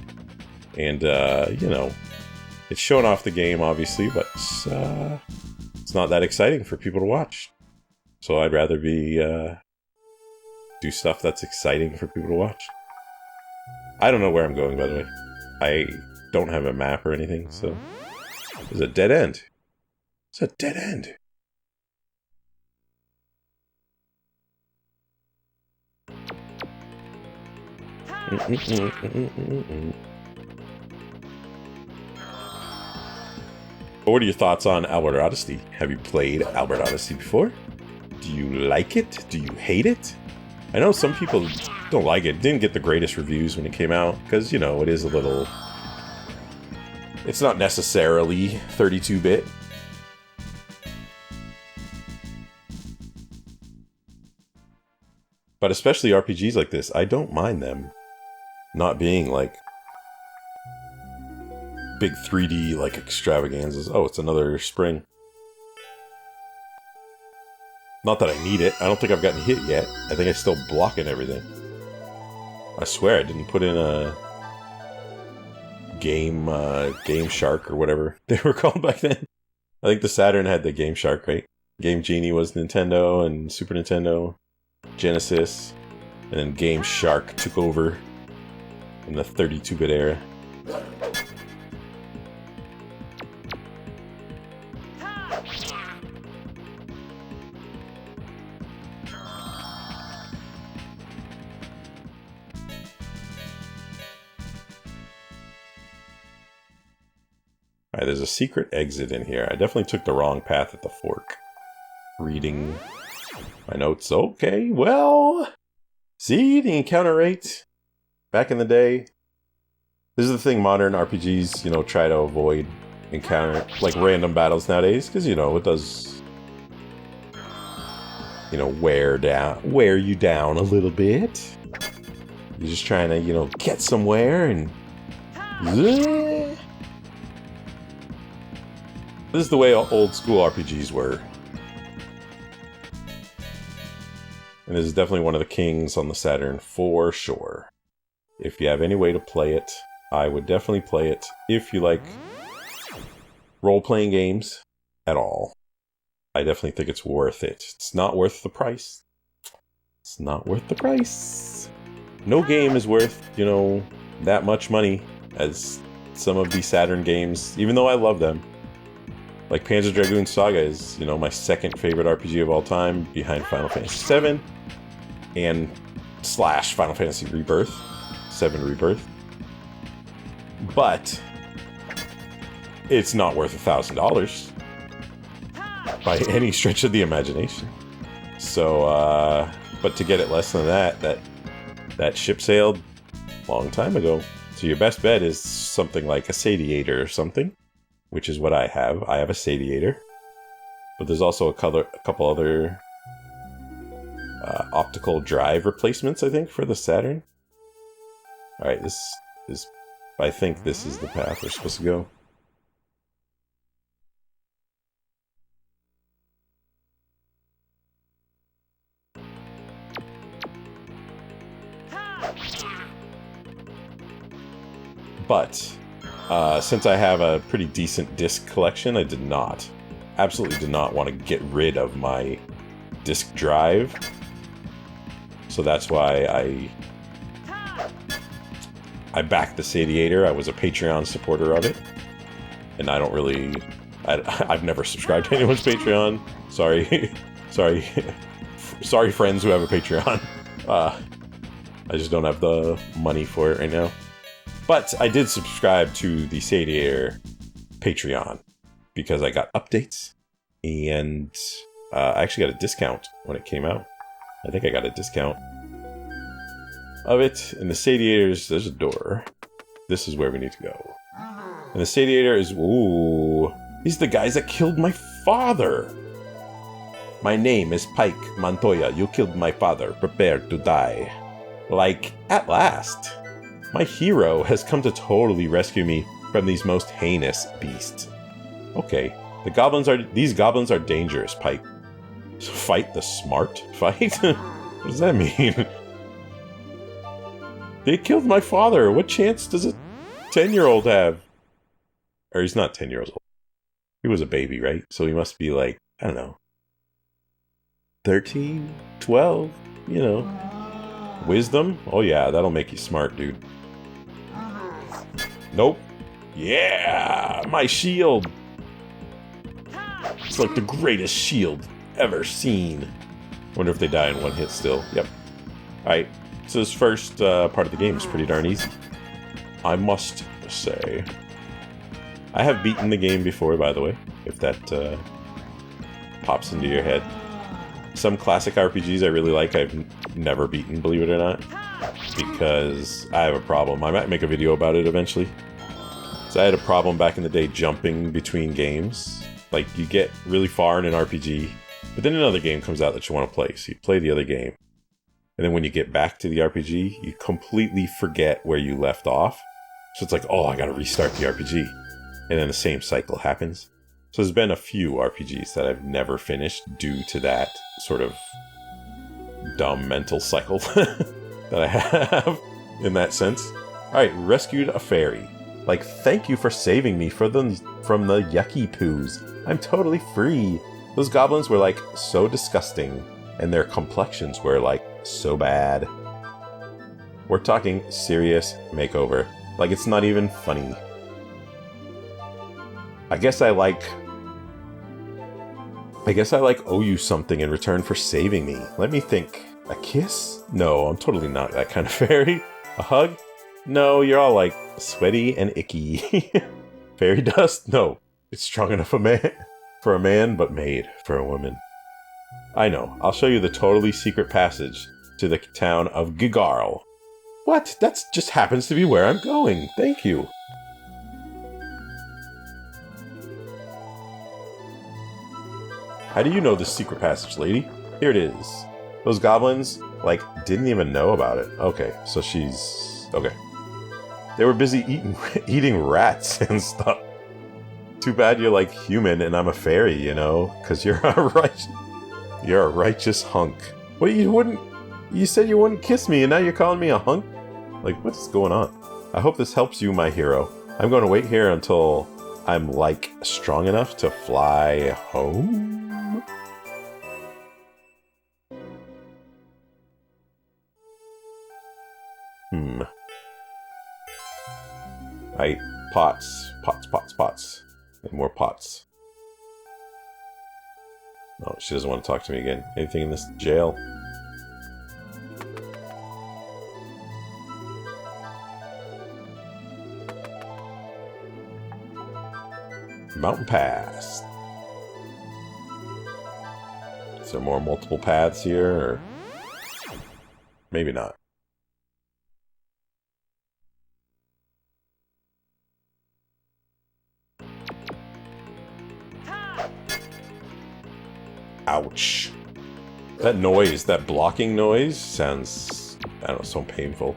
And, it's showing off the game, obviously, but it's not that exciting for people to watch. So I'd rather do stuff that's exciting for people to watch. I don't know where I'm going, by the way. I don't have a map or anything, so... There's a dead end. It's a dead end. What are your thoughts on Albert Odyssey? Have you played Albert Odyssey before? Do you like it? Do you hate it? I know some people don't like it. It didn't get the greatest reviews when it came out, because, it is a little... It's not necessarily 32-bit. But especially RPGs like this, I don't mind them not being big 3D extravaganzas. Oh, it's another spring. Not that I need it. I don't think I've gotten hit yet. I think I'm still blocking everything. I swear I didn't put in a Game Shark or whatever they were called back then. I think the Saturn had the Game Shark, right? Game Genie was Nintendo and Super Nintendo, Genesis, and then Game Shark took over in the 32-bit era. Alright, there's a secret exit in here. I definitely took the wrong path at the fork. Reading my notes. Okay, well... See, the encounter rate back in the day. This is the thing modern RPGs, you know, try to avoid encounter, like random battles nowadays, because, you know, it does, you know, wear you down a little bit. You're just trying to, you know, get somewhere and... This is the way old school RPGs were. And this is definitely one of the kings on the Saturn for sure. If you have any way to play it, I would definitely play it if you like role-playing games at all. I definitely think it's worth it. It's not worth the price. It's not worth the price. No game is worth, you know, that much money as some of these Saturn games, even though I love them. Like Panzer Dragoon Saga is, you know, my second favorite RPG of all time, behind Final Fantasy VII and / Final Fantasy Rebirth, 7 Rebirth. But it's not worth $1,000 by any stretch of the imagination. So, but to get it less than that ship sailed a long time ago. So your best bet is something like a Sadiator or something, which is what I have. I have a Sadiator. But there's also a couple other optical drive replacements, I think, for the Saturn. Alright, this is... I think this is the path we're supposed to go. But, since I have a pretty decent disc collection, I absolutely did not want to get rid of my disc drive. So that's why I backed the Sadiator. I was a Patreon supporter of it. And I don't really... I've never subscribed to anyone's Patreon. Sorry. Sorry friends who have a Patreon. I just don't have the money for it right now. But I did subscribe to the Sadiator Patreon because I got updates, and I actually got a discount when it came out. I think I got a discount of it. And the Sadiators, there's a door. This is where we need to go. And the Sadiator is, ooh, he's the guys that killed my father. My name is Pike Montoya. You killed my father. Prepare to die. Like, at last. My hero has come to totally rescue me from these most heinous beasts. Okay, these goblins are dangerous, Pike. Fight the smart? Fight? What does that mean? They killed my father. What chance does a 10-year-old have? Or he's not 10 years old. He was a baby, right? So he must be like, I don't know, 13, 12, you know. Wisdom? Oh yeah, that'll make you smart, dude. Nope. Yeah! My shield! It's like the greatest shield ever seen. Wonder if they die in one hit still. Yep. Alright, so this first part of the game is pretty darn easy, I must say. I have beaten the game before, by the way, if that pops into your head. Some classic RPGs I really like, I've never beaten, believe it or not, because I have a problem. I might make a video about it eventually. So I had a problem back in the day jumping between games. Like, you get really far in an RPG, but then another game comes out that you want to play, so you play the other game. And then when you get back to the RPG, you completely forget where you left off. So it's like, oh, I gotta restart the RPG. And then the same cycle happens. So there's been a few RPGs that I've never finished due to that sort of dumb mental cycle that I have in that sense. Alright, rescued a fairy. Like, thank you for saving me from the yucky poos. I'm totally free. Those goblins were, like, so disgusting. And their complexions were, like, so bad. We're talking serious makeover. Like, it's not even funny. I guess I owe you something in return for saving me. Let me think. A kiss? No, I'm totally not that kind of fairy. A hug? No, you're all like sweaty and icky. Fairy dust? No. It's strong enough for a man, but made for a woman. I know. I'll show you the totally secret passage to the town of Gigar. What? That just happens to be where I'm going. Thank you. How do you know this secret passage, lady? Here it is. Those goblins, like, didn't even know about it. Okay, so she's... okay. They were busy eating rats and stuff. Too bad you're, like, human and I'm a fairy, you know? Because you're a righteous hunk. Well, you said you wouldn't kiss me and now you're calling me a hunk? Like, what's going on? I hope this helps you, my hero. I'm going to wait here until I'm, like, strong enough to fly home? Right, pots. And more pots. Oh, she doesn't want to talk to me again. Anything in this jail? Mountain Pass. Is there more multiple paths here, or maybe not? Ouch. That noise, that blocking noise, sounds, I don't know, so painful.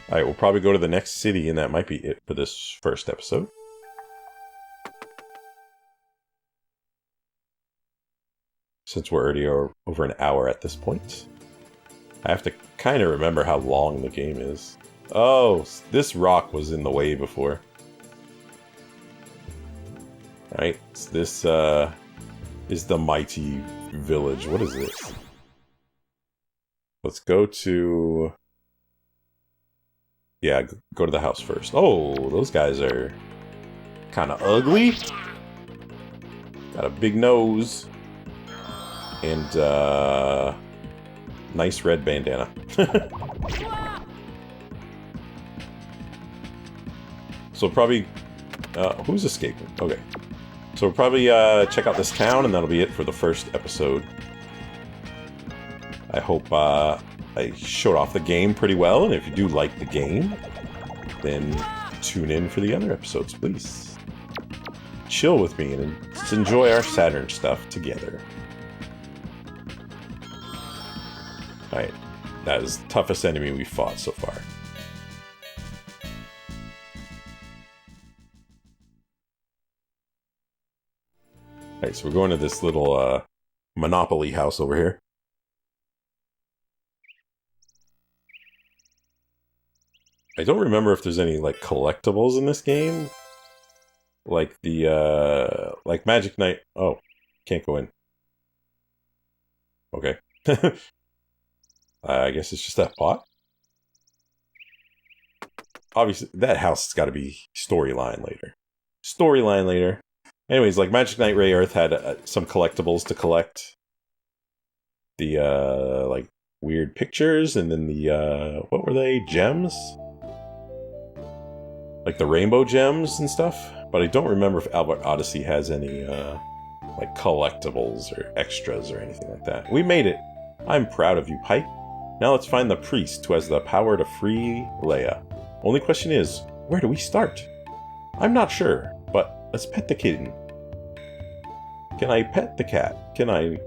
Alright, we'll probably go to the next city, and that might be it for this first episode. Since we're already over an hour at this point. I have to kind of remember how long the game is. Oh, this rock was in the way before. Alright, so this is the mighty village. What is this? Let's go to... yeah, go to the house first. Oh, those guys are kind of ugly. Got a big nose. And, nice red bandana. So probably... who's escaping? Okay. So we'll probably check out this town, and that'll be it for the first episode. I hope I showed off the game pretty well, and if you do like the game, then tune in for the other episodes, please. Chill with me and just enjoy our Saturn stuff together. Alright, that is the toughest enemy we've fought so far. Alright, so we're going to this little Monopoly house over here. I don't remember if there's any, like, collectibles in this game. Like the, like Magic Knight... oh, can't go in. Okay. I guess it's just that pot. Obviously, that house has got to be storyline later. Storyline later. Anyways, like Magic Knight Ray Earth had some collectibles to collect. The, like, weird pictures, and then the, what were they? Gems? Like the rainbow gems and stuff. But I don't remember if Albert Odyssey has any, like, collectibles or extras or anything like that. We made it. I'm proud of you, Pike. Now let's find the priest who has the power to free Leia. Only question is, where do we start? I'm not sure, but let's pet the kitten. Can I pet the cat? Can I...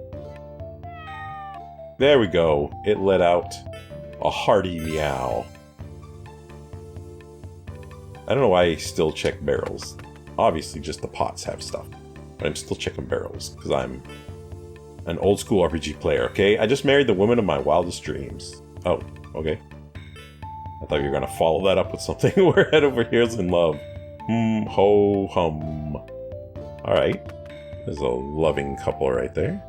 there we go. It let out a hearty meow. I don't know why I still check barrels. Obviously, just the pots have stuff. But I'm still checking barrels, because I'm an old school RPG player, okay? I just married the woman of my wildest dreams. Oh, okay. I thought you were going to follow that up with something. We're head over heels in love. Ho, hum. Alright. There's a loving couple right there.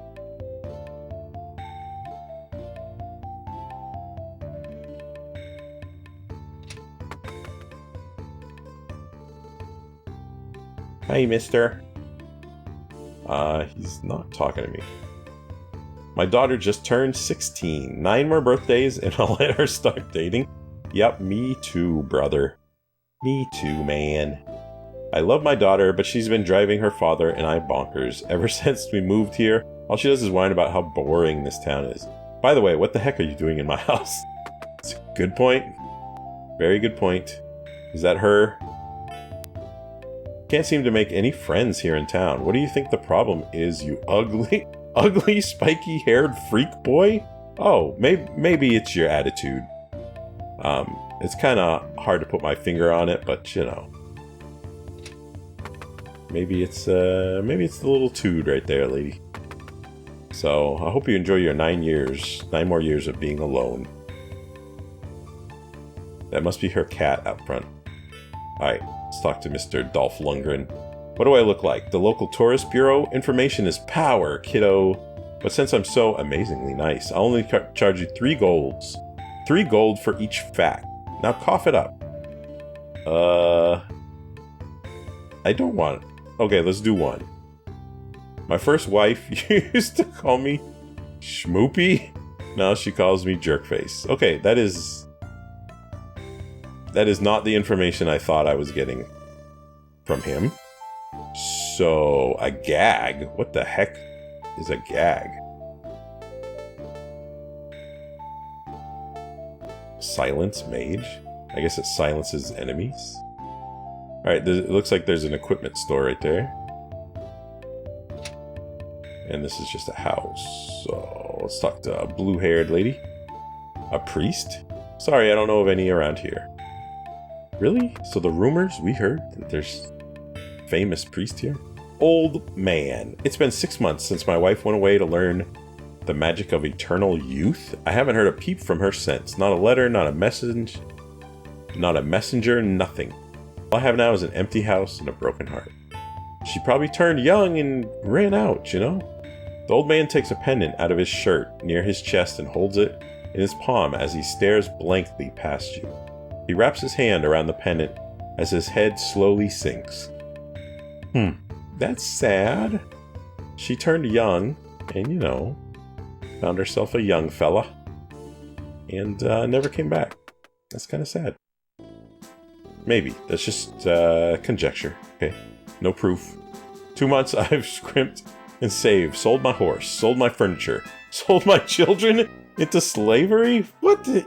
Hey, mister. He's not talking to me. My daughter just turned 16. 9 more birthdays and I'll let her start dating. Yep, me too, brother. Me too, man. I love my daughter, but she's been driving her father and I bonkers. Ever since we moved here, all she does is whine about how boring this town is. By the way, what the heck are you doing in my house? It's a good point. Very good point. Is that her? Can't seem to make any friends here in town. What do you think the problem is, you ugly, spiky-haired freak boy? Oh, maybe it's your attitude. It's kind of hard to put my finger on it, but you know. Maybe it's the little tood right there, lady. So, I hope you enjoy your 9 more years of being alone. That must be her cat out front. Alright. Let's talk to Mr. Dolph Lundgren. What do I look like? The local tourist bureau? Information is power, kiddo. But since I'm so amazingly nice, I'll only charge you 3 golds. 3 gold for each fact. Now cough it up. I don't want it. Okay, let's do 1. My first wife used to call me Schmoopy. Now she calls me Jerkface. Okay, that is not the information I thought I was getting from him. So, a gag? What the heck is a gag? Silence mage? I guess it silences enemies. Alright, it looks like there's an equipment store right there. And this is just a house. So, let's talk to a blue-haired lady. A priest? Sorry, I don't know of any around here. Really? So the rumors we heard that there's a famous priest here? Old man. It's been 6 months since my wife went away to learn the magic of eternal youth. I haven't heard a peep from her since. Not a letter, not a message, nothing. All I have now is an empty house and a broken heart. She probably turned young and ran out, you know? The old man takes a pendant out of his shirt near his chest and holds it in his palm as he stares blankly past you. He wraps his hand around the pendant as his head slowly sinks. That's sad. She turned young and, you know, found herself a young fella and never came back. That's kind of sad. Maybe. That's just conjecture. Okay. No proof. 2 months I've scrimped and saved. Sold my horse. Sold my furniture. Sold my children into slavery? What the...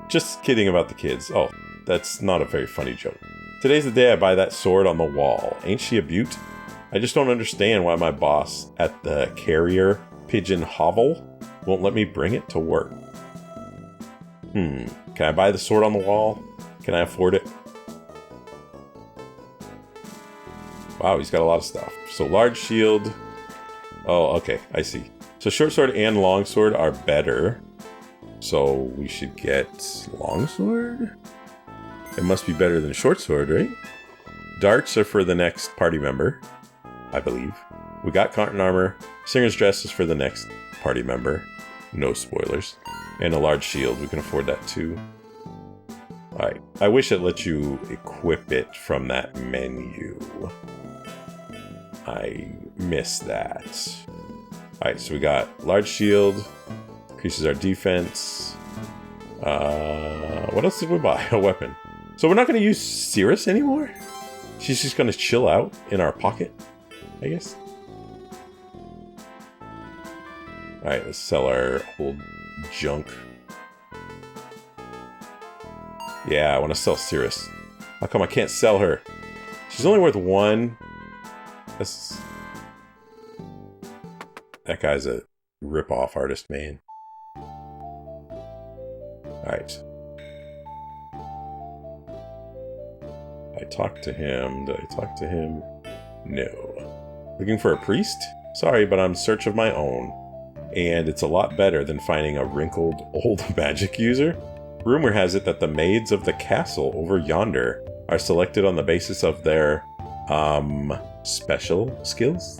Just kidding about the kids. Oh, that's not a very funny joke. Today's the day I buy that sword on the wall. Ain't she a beaut? I just don't understand why my boss at the carrier pigeon hovel won't let me bring it to work. Can I buy the sword on the wall? Can I afford it? Wow, he's got a lot of stuff. So large shield. Oh, okay, I see. So short sword and long sword are better. So we should get longsword? It must be better than short sword, right? Darts are for the next party member, I believe. We got cotton armor. Singer's dress is for the next party member. No spoilers. And a large shield. We can afford that too. Alright. I wish it let you equip it from that menu. I miss that. Alright, so we got large shield. Increases our defense. What else did we buy? A weapon. So we're not going to use Cirrus anymore? She's just going to chill out in our pocket, I guess. Alright, let's sell our old junk. Yeah, I want to sell Cirrus. How come I can't sell her? She's only worth 1. That guy's a rip-off artist, man. Alright. I talked to him. Did I talk to him? No. Looking for a priest? Sorry, but I'm in search of my own. And it's a lot better than finding a wrinkled old magic user. Rumor has it that the maids of the castle over yonder are selected on the basis of their, special skills?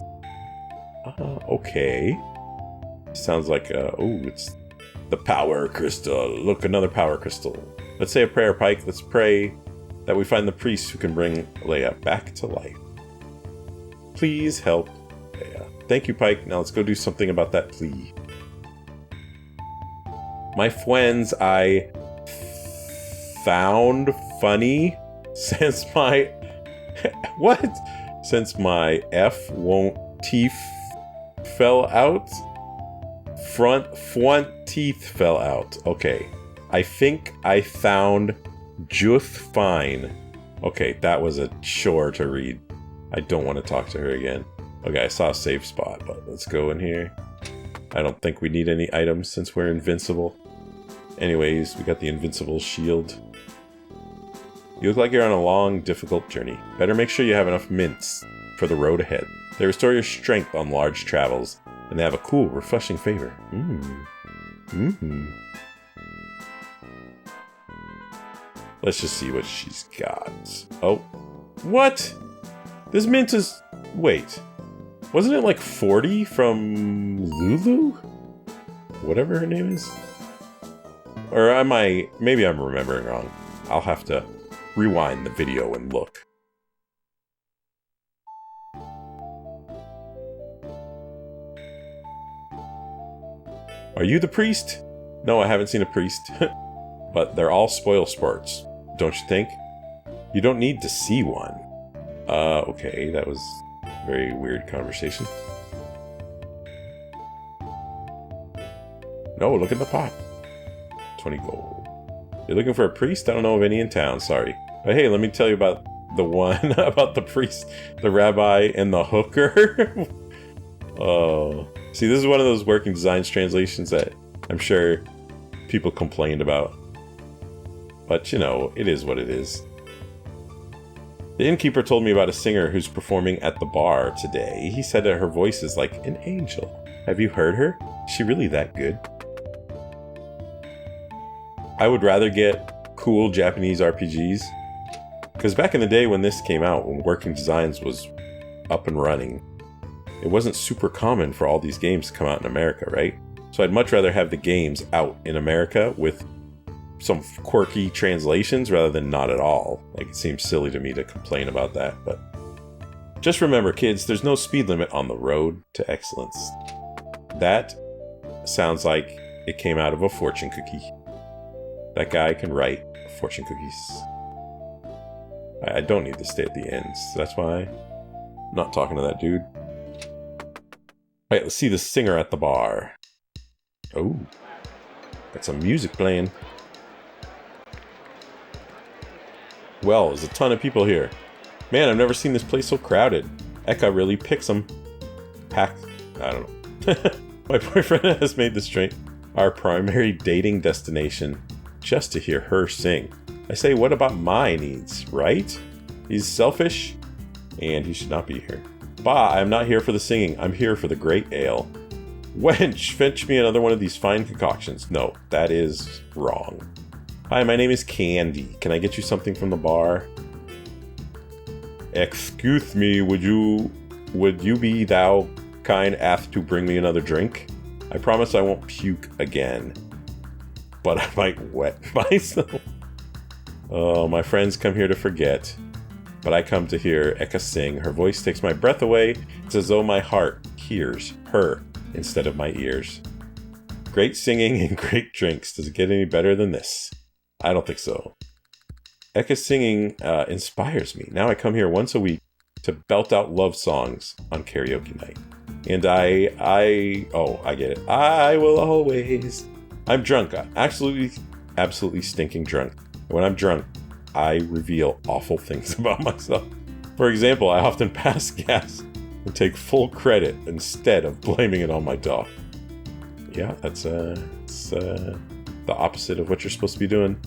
Okay. Sounds like, it's the power crystal. Look, another power crystal. Let's say a prayer, Pike. Let's pray that we find the priest who can bring Leia back to life. Please help Leia. Thank you, Pike. Now let's go do something about that plea. My friends, I found funny since my... what? Since my teeth fell out? Front teeth fell out. Okay. I think I found just fine. Okay, that was a chore to read. I don't want to talk to her again. Okay, I saw a safe spot, but let's go in here. I don't think we need any items since we're invincible. Anyways, we got the invincible shield. You look like you're on a long, difficult journey. Better make sure you have enough mints for the road ahead. They restore your strength on large travels, and they have a cool, refreshing flavor. Let's just see what she's got. Oh. What? This mint is... Wait. Wasn't it like 40 from Lulu? Whatever her name is? Or am I... Maybe I'm remembering wrong. I'll have to rewind the video and look. Are you the priest? No, I haven't seen a priest. But they're all spoil sports, don't you think? You don't need to see one. Okay, that was a very weird conversation. No, look at the pot. 20 gold. You're looking for a priest? I don't know of any in town, sorry. But hey, let me tell you about the one, about the priest, the rabbi, and the hooker. Oh. See, this is one of those Working Designs translations that I'm sure people complained about. But, you know, it is what it is. The innkeeper told me about a singer who's performing at the bar today. He said that her voice is like an angel. Have you heard her? Is she really that good? I would rather get cool Japanese RPGs. Because back in the day when this came out, when Working Designs was up and running, it wasn't super common for all these games to come out in America, right? So I'd much rather have the games out in America with some quirky translations rather than not at all. Like, it seems silly to me to complain about that, but just remember, kids, there's no speed limit on the road to excellence. That sounds like it came out of a fortune cookie. That guy can write fortune cookies. I don't need to stay at the end, so that's why I'm not talking to that dude. Alright, let's see the singer at the bar. Oh, got some music playing. Well, there's a ton of people here. Man, I've never seen this place so crowded. Eka really picks them. Packed. I don't know. My boyfriend has made this drink our primary dating destination just to hear her sing. I say, what about my needs, right? He's selfish, and he should not be here. Bah, I'm not here for the singing. I'm here for the great ale. Wench, fetch me another one of these fine concoctions. No, that is wrong. Hi, my name is Candy. Can I get you something from the bar? Excuse me, would you be thou kind ath to bring me another drink? I promise I won't puke again. But I might wet myself. Oh, my friends come here to forget. But I come to hear Eka sing. Her voice takes my breath away. It's as though my heart hears her instead of my ears. Great singing and great drinks. Does it get any better than this? I don't think so. Eka's singing inspires me. Now I come here once a week to belt out love songs on karaoke night. And I get it. I will always. I'm drunk. Absolutely stinking drunk. When I'm drunk, I reveal awful things about myself. For example, I often pass gas and take full credit instead of blaming it on my dog. Yeah, that's the opposite of what you're supposed to be doing.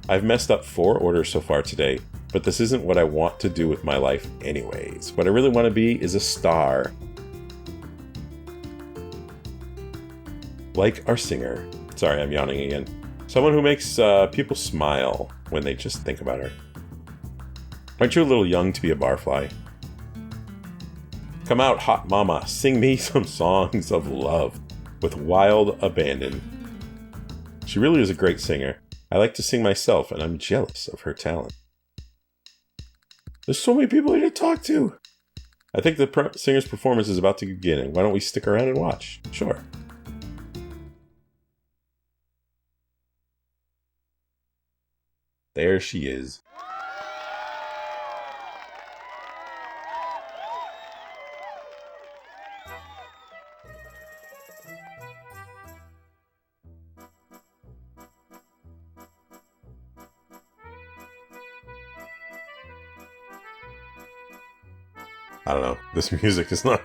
I've messed up 4 orders so far today, but this isn't what I want to do with my life anyways. What I really want to be is a star. Like our singer. Sorry, I'm yawning again. Someone who makes people smile when they just think about her. Aren't you a little young to be a barfly? Come out, hot mama, sing me some songs of love with wild abandon. She really is a great singer. I like to sing myself, and I'm jealous of her talent. There's so many people here to talk to. I think the singer's performance is about to begin. Why don't we stick around and watch? Sure. There she is. I don't know. This music is not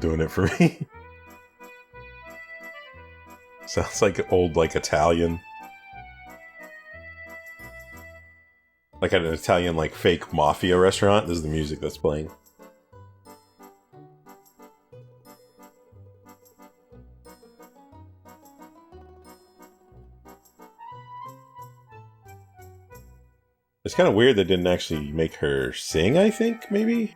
doing it for me. Sounds like old, Italian. Like at an Italian, fake mafia restaurant. This is the music that's playing. It's kind of weird they didn't actually make her sing, I think, maybe?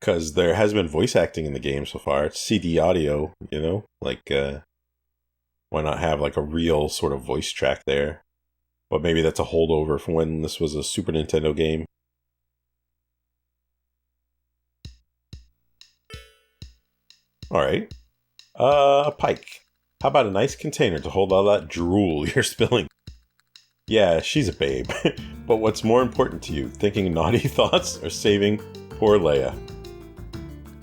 Because there has been voice acting in the game so far. It's CD audio, you know? Why not have, a real sort of voice track there? But maybe that's a holdover from when this was a Super Nintendo game. Alright. Pike. How about a nice container to hold all that drool you're spilling? Yeah, she's a babe. But what's more important to you? Thinking naughty thoughts or saving poor Leia?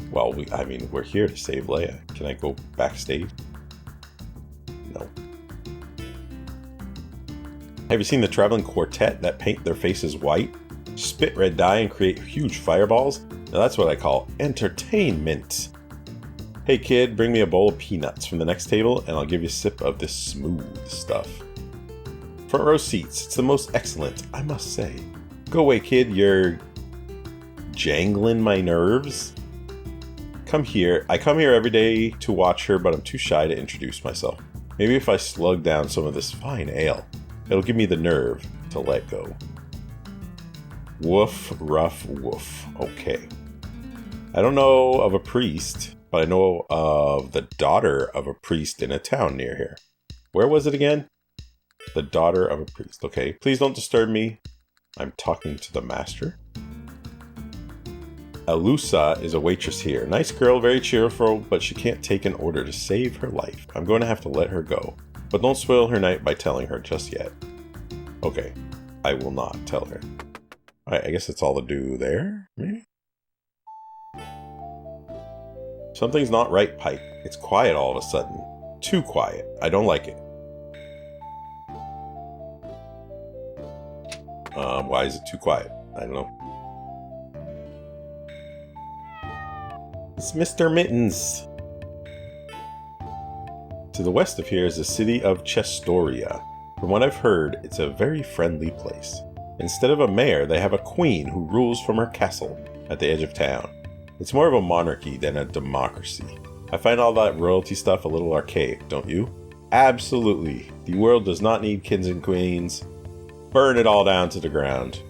Well, we're here to save Leia. Can I go backstage? No. Have you seen the traveling quartet that paint their faces white, spit red dye, and create huge fireballs? Now that's what I call entertainment. Hey kid, bring me a bowl of peanuts from the next table and I'll give you a sip of this smooth stuff. Front row seats, it's the most excellent, I must say. Go away kid, you're jangling my nerves. Come here. I come here every day to watch her, but I'm too shy to introduce myself. Maybe if I slug down some of this fine ale, it'll give me the nerve to let go. Woof, rough, woof. Okay. I don't know of a priest, but I know of the daughter of a priest in a town near here. Where was it again? The daughter of a priest. Okay. Please don't disturb me. I'm talking to the master. Alusa is a waitress here. Nice girl, very cheerful, but she can't take an order to save her life. I'm going to have to let her go. But don't spoil her night by telling her just yet. Okay, I will not tell her. Alright, I guess that's all to do there, maybe? Something's not right, Pike. It's quiet all of a sudden. Too quiet. I don't like it. Why is it too quiet? I don't know. It's Mr. Mittens. To the west of here is the city of Chestoria. From what I've heard, it's a very friendly place. Instead of a mayor, they have a queen who rules from her castle at the edge of town. It's more of a monarchy than a democracy. I find all that royalty stuff a little archaic, don't you? Absolutely. The world does not need kings and queens. Burn it all down to the ground.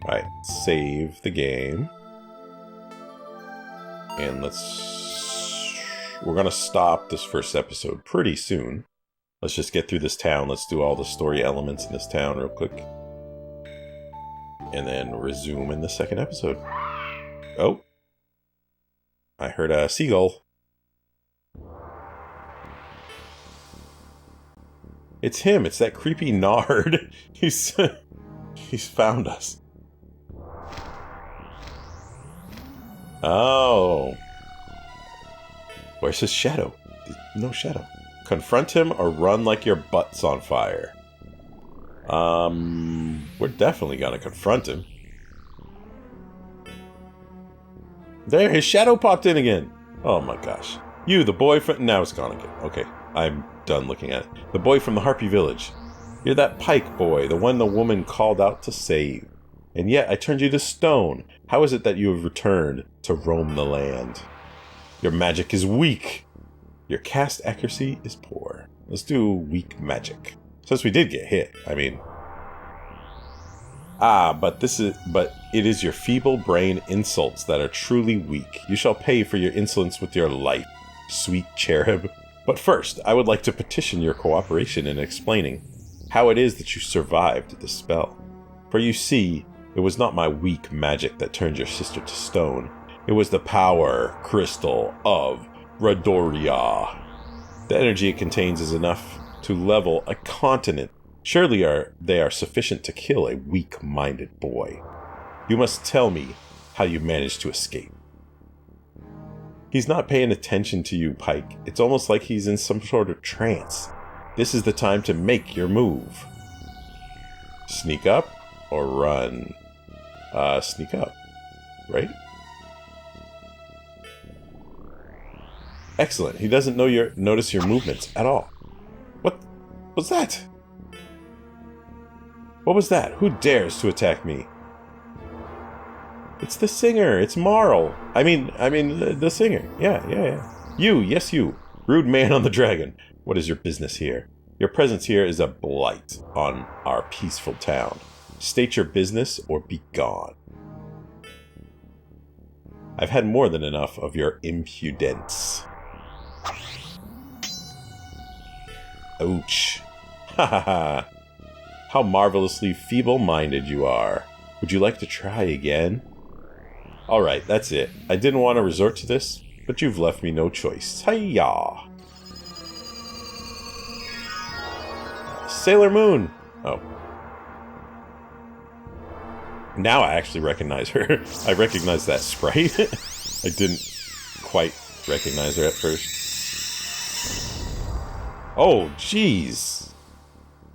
Alright, save the game. And we're gonna stop this first episode pretty soon. Let's just get through this town. Let's do all the story elements in this town real quick. And then resume in the second episode. Oh. I heard a seagull. It's him. It's that creepy Nard. He's found us. Oh. Where's his shadow? No shadow. Confront him or run like your butt's on fire. We're definitely gonna confront him. There, his shadow popped in again. Oh my gosh. You, the boy from... Now it's gone again. Okay, I'm done looking at it. The boy from the Harpy Village. You're that Pike boy, the one the woman called out to save. And yet I turned you to stone. How is it that you have returned to roam the land? Your magic is weak. Your cast accuracy is poor. Let's do weak magic. Since we did get hit, I mean... but it is your feeble brain insults that are truly weak. You shall pay for your insolence with your life, sweet cherub. But first, I would like to petition your cooperation in explaining how it is that you survived the spell. For you see, it was not my weak magic that turned your sister to stone. It was the power crystal of Radoria. The energy it contains is enough to level a continent. Surely they are sufficient to kill a weak-minded boy. You must tell me how you managed to escape. He's not paying attention to you, Pike. It's almost like he's in some sort of trance. This is the time to make your move. Sneak up or run? Sneak up, right? Excellent. He doesn't notice your movements at all. What was that? What was that? Who dares to attack me? It's the singer. It's Marl. I mean, the singer. Yeah. You, yes you. Rude man on the dragon. What is your business here? Your presence here is a blight on our peaceful town. State your business or be gone. I've had more than enough of your impudence. Ouch. Ha ha ha. How marvelously feeble-minded you are. Would you like to try again? Alright, that's it. I didn't want to resort to this, but you've left me no choice. Hi-ya! Sailor Moon! Oh. Now I actually recognize her. I recognize that sprite. I didn't quite recognize her at first. Oh, jeez!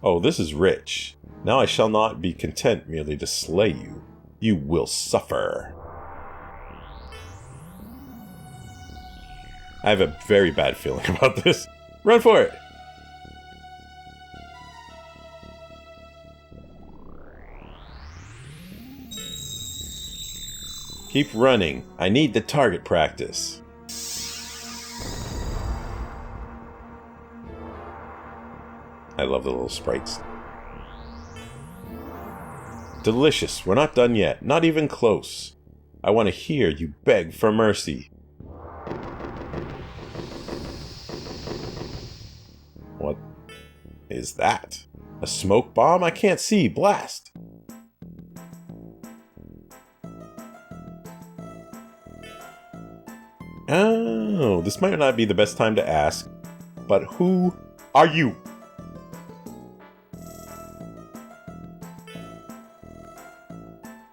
Oh, this is rich. Now I shall not be content merely to slay you. You will suffer. I have a very bad feeling about this. Run for it! Keep running. I need the target practice. I love the little sprites. Delicious. We're not done yet. Not even close. I want to hear you beg for mercy. What is that? A smoke bomb? I can't see. Blast! Oh, this might not be the best time to ask, but who are you?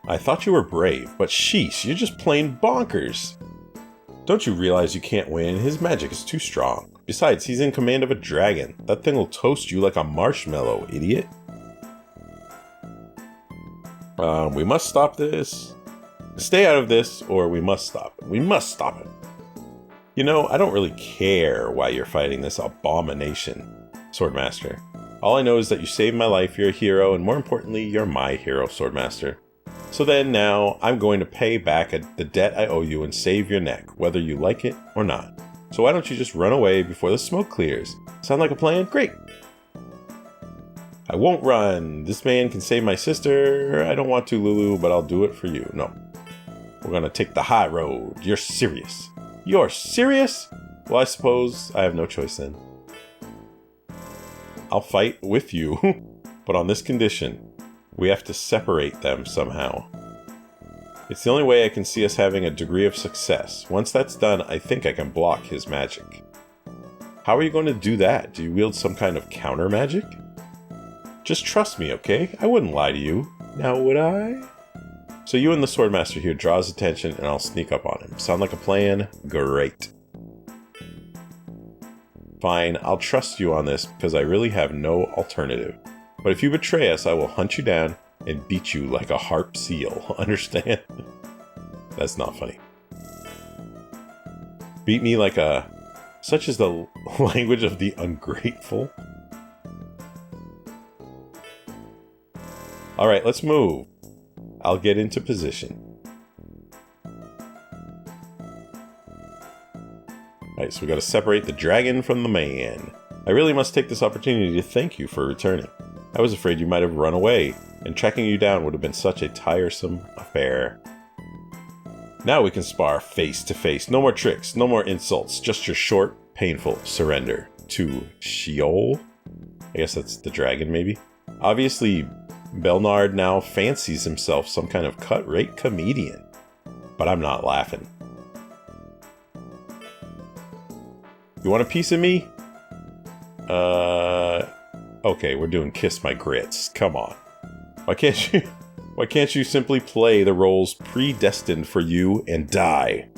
I thought you were brave, but sheesh, you're just plain bonkers. Don't you realize you can't win? His magic is too strong. Besides, he's in command of a dragon. That thing will toast you like a marshmallow, idiot. We must stop this. Stay out of this, or we must stop it. We must stop it. You know, I don't really care why you're fighting this abomination, Swordmaster. All I know is that you saved my life, you're a hero, and more importantly, you're my hero, Swordmaster. So then now, I'm going to pay back the debt I owe you and save your neck, whether you like it or not. So why don't you just run away before the smoke clears? Sound like a plan? Great! I won't run. This man can save my sister. I don't want to, Lulu, but I'll do it for you. No. We're gonna take the high road. You're serious. You're serious? Well, I suppose I have no choice then. I'll fight with you, but on this condition. We have to separate them somehow. It's the only way I can see us having a degree of success. Once that's done, I think I can block his magic. How are you going to do that? Do you wield some kind of counter magic? Just trust me, okay? I wouldn't lie to you. Now would I? So you and the Swordmaster here draw his attention and I'll sneak up on him. Sound like a plan? Great. Fine, I'll trust you on this because I really have no alternative. But if you betray us, I will hunt you down and beat you like a harp seal. Understand? That's not funny. Beat me like a... Such is the language of the ungrateful. Alright, let's move. I'll get into position. Alright, so we gotta separate the dragon from the man. I really must take this opportunity to thank you for returning. I was afraid you might have run away, and tracking you down would have been such a tiresome affair. Now we can spar face to face. No more tricks, no more insults, just your short, painful surrender to Sheol? I guess that's the dragon, maybe? Obviously, Belnard now fancies himself some kind of cut-rate comedian. But I'm not laughing. You want a piece of me? Okay, we're doing Kiss My Grits. Come on. Why can't you simply play the roles predestined for you and die?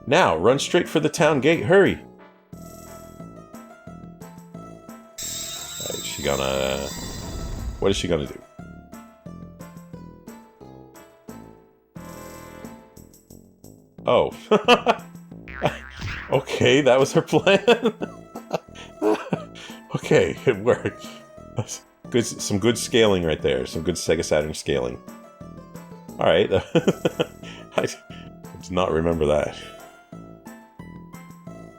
Now, run straight for the town gate. Hurry! Is she gonna... What is she gonna do? Oh. Okay, that was her plan. Okay, it worked. Good, some good scaling right there. Some good Sega Saturn scaling. Alright. I did not remember that.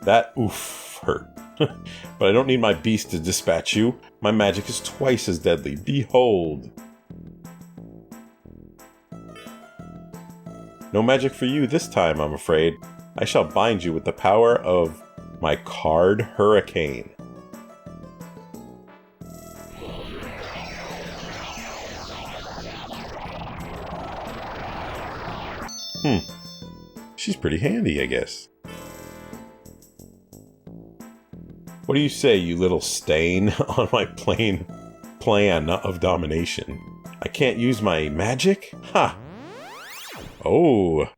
That, oof, hurt. But I don't need my beast to dispatch you. My magic is twice as deadly. Behold. No magic for you this time, I'm afraid. I shall bind you with the power of my card hurricane. She's pretty handy, I guess. What do you say, you little stain on my plain plan of domination? I can't use my magic? Ha! Oh,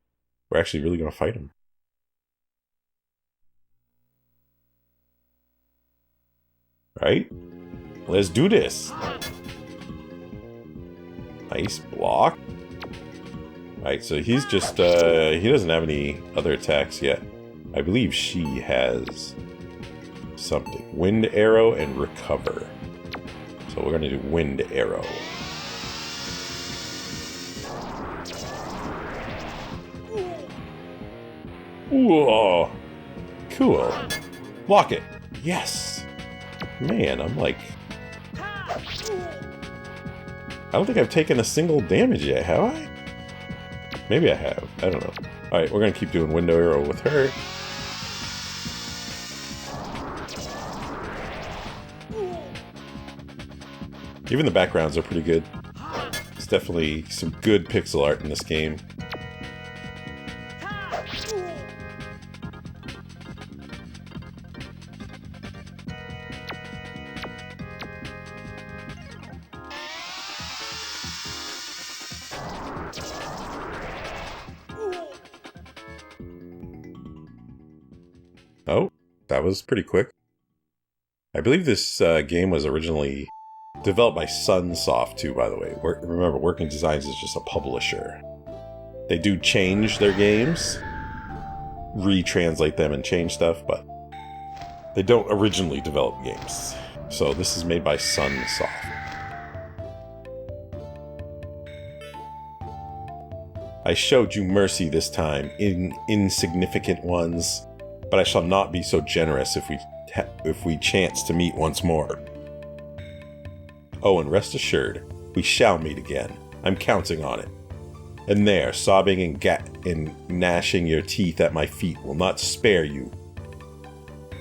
we're actually really gonna fight him. Right? Let's do this. Nice block. Right, so he's just, he doesn't have any other attacks yet. I believe she has something. Wind arrow and recover. So we're gonna do wind arrow. Whoa! Cool. Block it. Yes! Man, I'm like... I don't think I've taken a single damage yet, have I? Maybe I have. I don't know. Alright, we're gonna keep doing window arrow with her. Even the backgrounds are pretty good. It's definitely some good pixel art in this game. Oh, that was pretty quick. I believe this game was originally developed by Sunsoft too, by the way. Remember, Working Designs is just a publisher. They do change their games, retranslate them and change stuff, but they don't originally develop games. So this is made by Sunsoft. I showed you mercy this time, insignificant ones, but I shall not be so generous if we chance to meet once more. Oh, and rest assured, we shall meet again. I'm counting on it. And there, sobbing and gnashing your teeth at my feet will not spare you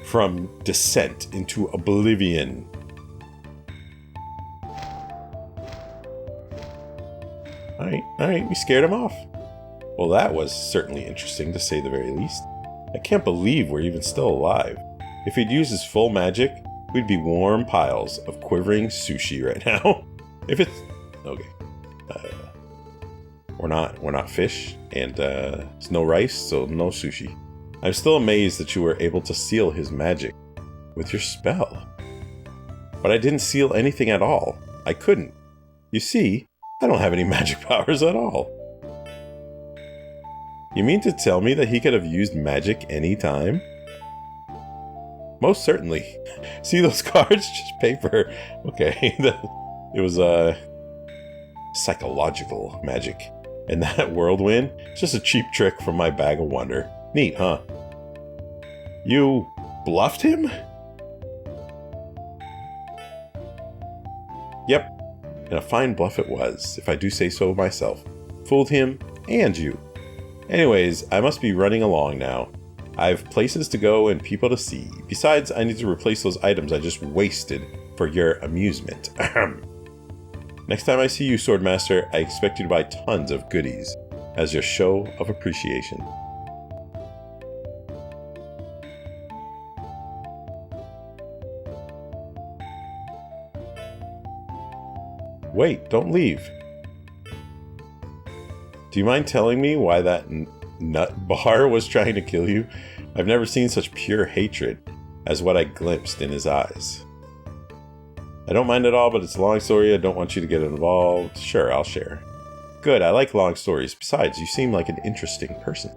from descent into oblivion. Alright, we scared him off. Well, that was certainly interesting, to say the very least. I can't believe we're even still alive. If he'd used his full magic, we'd be warm piles of quivering sushi right now. If it's... Okay. We're not fish, and it's no rice, so no sushi. I'm still amazed that you were able to seal his magic with your spell. But I didn't seal anything at all. I couldn't. You see, I don't have any magic powers at all. You mean to tell me that he could have used magic anytime? Most certainly. See those cards? Just paper. Okay. It was psychological magic. And that whirlwind? Just a cheap trick from my bag of wonder. Neat, huh? You bluffed him? Yep. And a fine bluff it was, if I do say so myself. Fooled him and you. Anyways, I must be running along now. I've places to go and people to see. Besides, I need to replace those items I just wasted for your amusement. Next time I see you, Swordmaster, I expect you to buy tons of goodies as your show of appreciation. Wait, don't leave. Do you mind telling me why that nut bar was trying to kill you? I've never seen such pure hatred as what I glimpsed in his eyes. I don't mind at all, but it's a long story. I don't want you to get involved. Sure, I'll share. Good, I like long stories. Besides, you seem like an interesting person.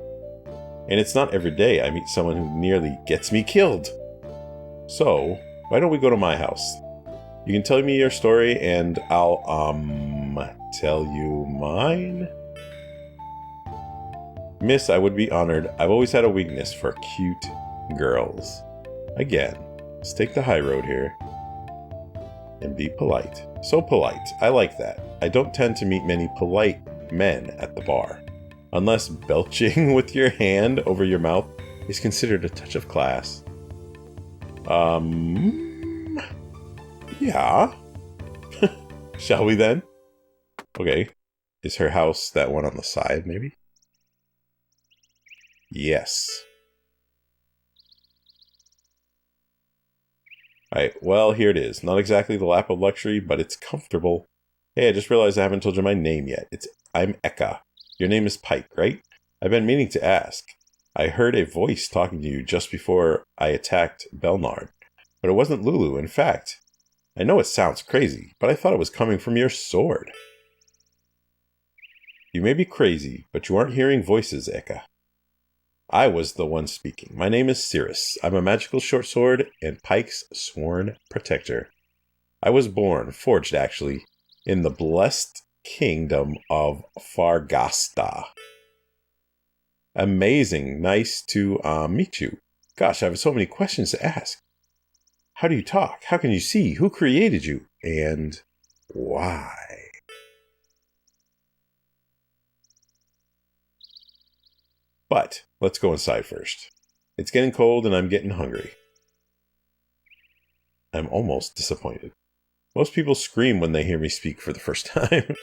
And it's not every day I meet someone who nearly gets me killed. So, why don't we go to my house? You can tell me your story and I'll, tell you mine? Miss, I would be honored. I've always had a weakness for cute girls. Again, let's take the high road here. And be polite. So polite. I like that. I don't tend to meet many polite men at the bar. Unless belching with your hand over your mouth is considered a touch of class. Yeah. Shall we then? Okay. Is her house that one on the side, maybe? Yes. Alright, well, here it is. Not exactly the lap of luxury, but it's comfortable. Hey, I just realized I haven't told you my name yet. I'm Eka. Your name is Pike, right? I've been meaning to ask. I heard a voice talking to you just before I attacked Belnard. But it wasn't Lulu, in fact. I know it sounds crazy, but I thought it was coming from your sword. You may be crazy, but you aren't hearing voices, Eka. I was the one speaking. My name is Cirrus. I'm a magical short sword and Pike's sworn protector. I was born, forged actually, in the blessed kingdom of Fargasta. Amazing. Nice to meet you. Gosh, I have so many questions to ask. How do you talk? How can you see? Who created you? And why? But let's go inside first. It's getting cold and I'm getting hungry. I'm almost disappointed. Most people scream when they hear me speak for the first time.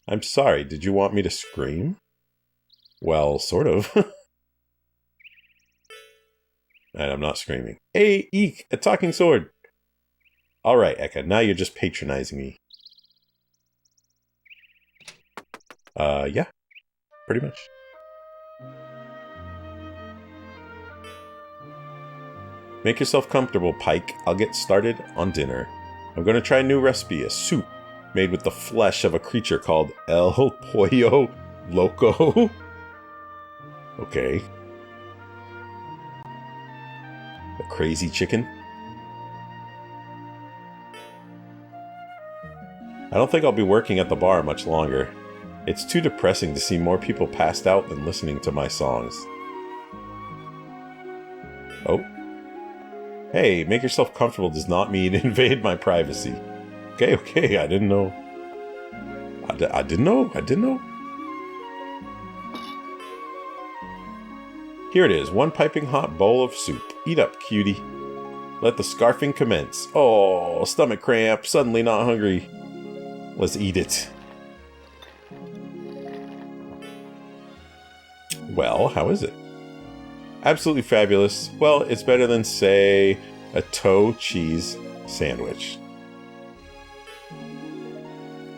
I'm sorry, did you want me to scream? Well, sort of. And I'm not screaming. Hey, eek, a talking sword. Alright, Eka, now you're just patronizing me. Yeah, pretty much. Make yourself comfortable, Pike. I'll get started on dinner. I'm going to try a new recipe, a soup made with the flesh of a creature called El Pollo Loco. Okay. A crazy chicken. I don't think I'll be working at the bar much longer. It's too depressing to see more people passed out than listening to my songs. Oh. Hey, make yourself comfortable does not mean invade my privacy. Okay, I didn't know. I didn't know. Here it is, one piping hot bowl of soup. Eat up, cutie. Let the scarfing commence. Oh, stomach cramp, suddenly not hungry. Let's eat it. Well, how is it? Absolutely fabulous. Well, it's better than, say, a toe cheese sandwich.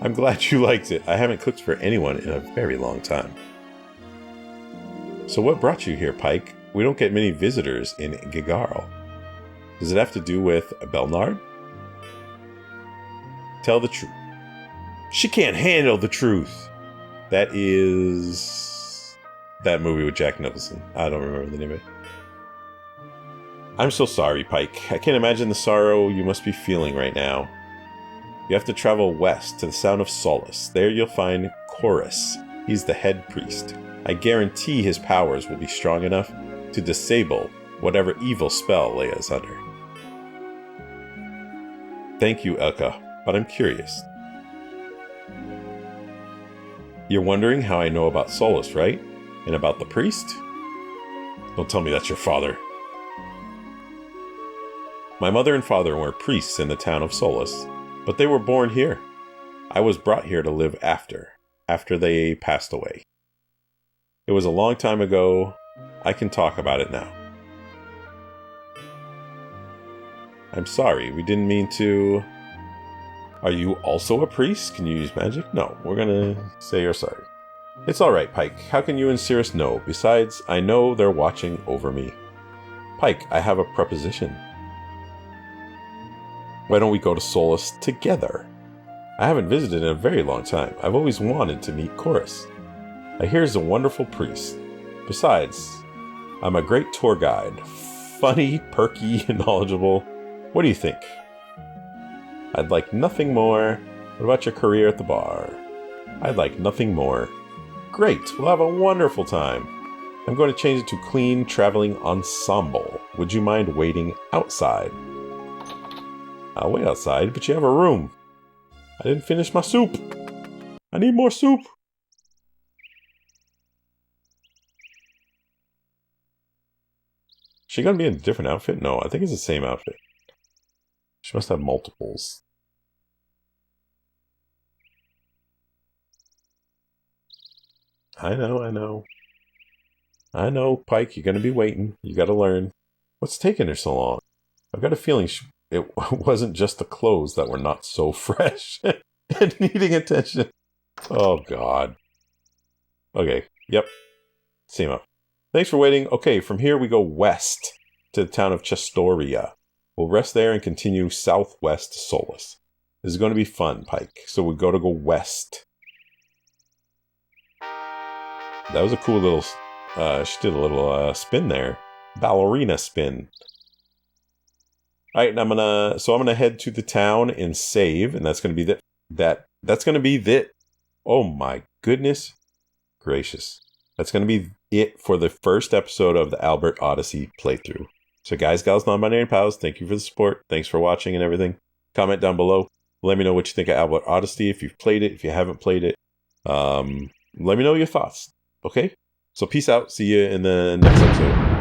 I'm glad you liked it. I haven't cooked for anyone in a very long time. So what brought you here, Pike? We don't get many visitors in Gigar. Does it have to do with Belnard? Tell the truth. She can't handle the truth. That is... that movie with Jack Nicholson. I don't remember the name of it. I'm so sorry, Pike. I can't imagine the sorrow you must be feeling right now. You have to travel west to the Sound of Solace. There you'll find Chorus. He's the head priest. I guarantee his powers will be strong enough to disable whatever evil spell Leia's under. Thank you, Elka, but I'm curious. You're wondering how I know about Solace, right? And about the priest? Don't tell me that's your father. My mother and father were priests in the town of Solace, but they were born here. I was brought here to live after they passed away. It was a long time ago. I can talk about it now. I'm sorry, we didn't mean to... Are you also a priest? Can you use magic? No, we're gonna say you're sorry. It's alright, Pike. How can you and Cirrus know? Besides, I know they're watching over me. Pike, I have a proposition. Why don't we go to Solace together? I haven't visited in a very long time. I've always wanted to meet Chorus. I hear he's a wonderful priest. Besides, I'm a great tour guide. Funny, perky, and knowledgeable. What do you think? I'd like nothing more. What about your career at the bar? I'd like nothing more. Great, we'll have a wonderful time. I'm going to change it to clean traveling ensemble. Would you mind waiting outside? I'll wait outside, but you have a room. I didn't finish my soup. I need more soup. She gonna be in a different outfit? No, I think it's the same outfit. She must have multiples. I know, Pike, you're gonna be waiting. You gotta learn. What's taking her so long? I've got a feeling it wasn't just the clothes that were not so fresh and needing attention. Oh, God. Okay, yep. Same up. Thanks for waiting. Okay, from here we go west to the town of Chestoria. We'll rest there and continue southwest to Solace. This is going to be fun, Pike. So we go west. That was a cool little... she did a little spin there. Ballerina spin. Alright, and I'm gonna head to the town and save, and that's gonna be that's gonna be the... Oh my goodness gracious. That's gonna be it for the first episode of the Albert Odyssey playthrough. So guys, gals, non-binary pals, thank you for the support. Thanks for watching and everything. Comment down below. Let me know what you think of Albert Odyssey, if you've played it, if you haven't played it. Let me know your thoughts. Okay? So peace out. See you in the next episode.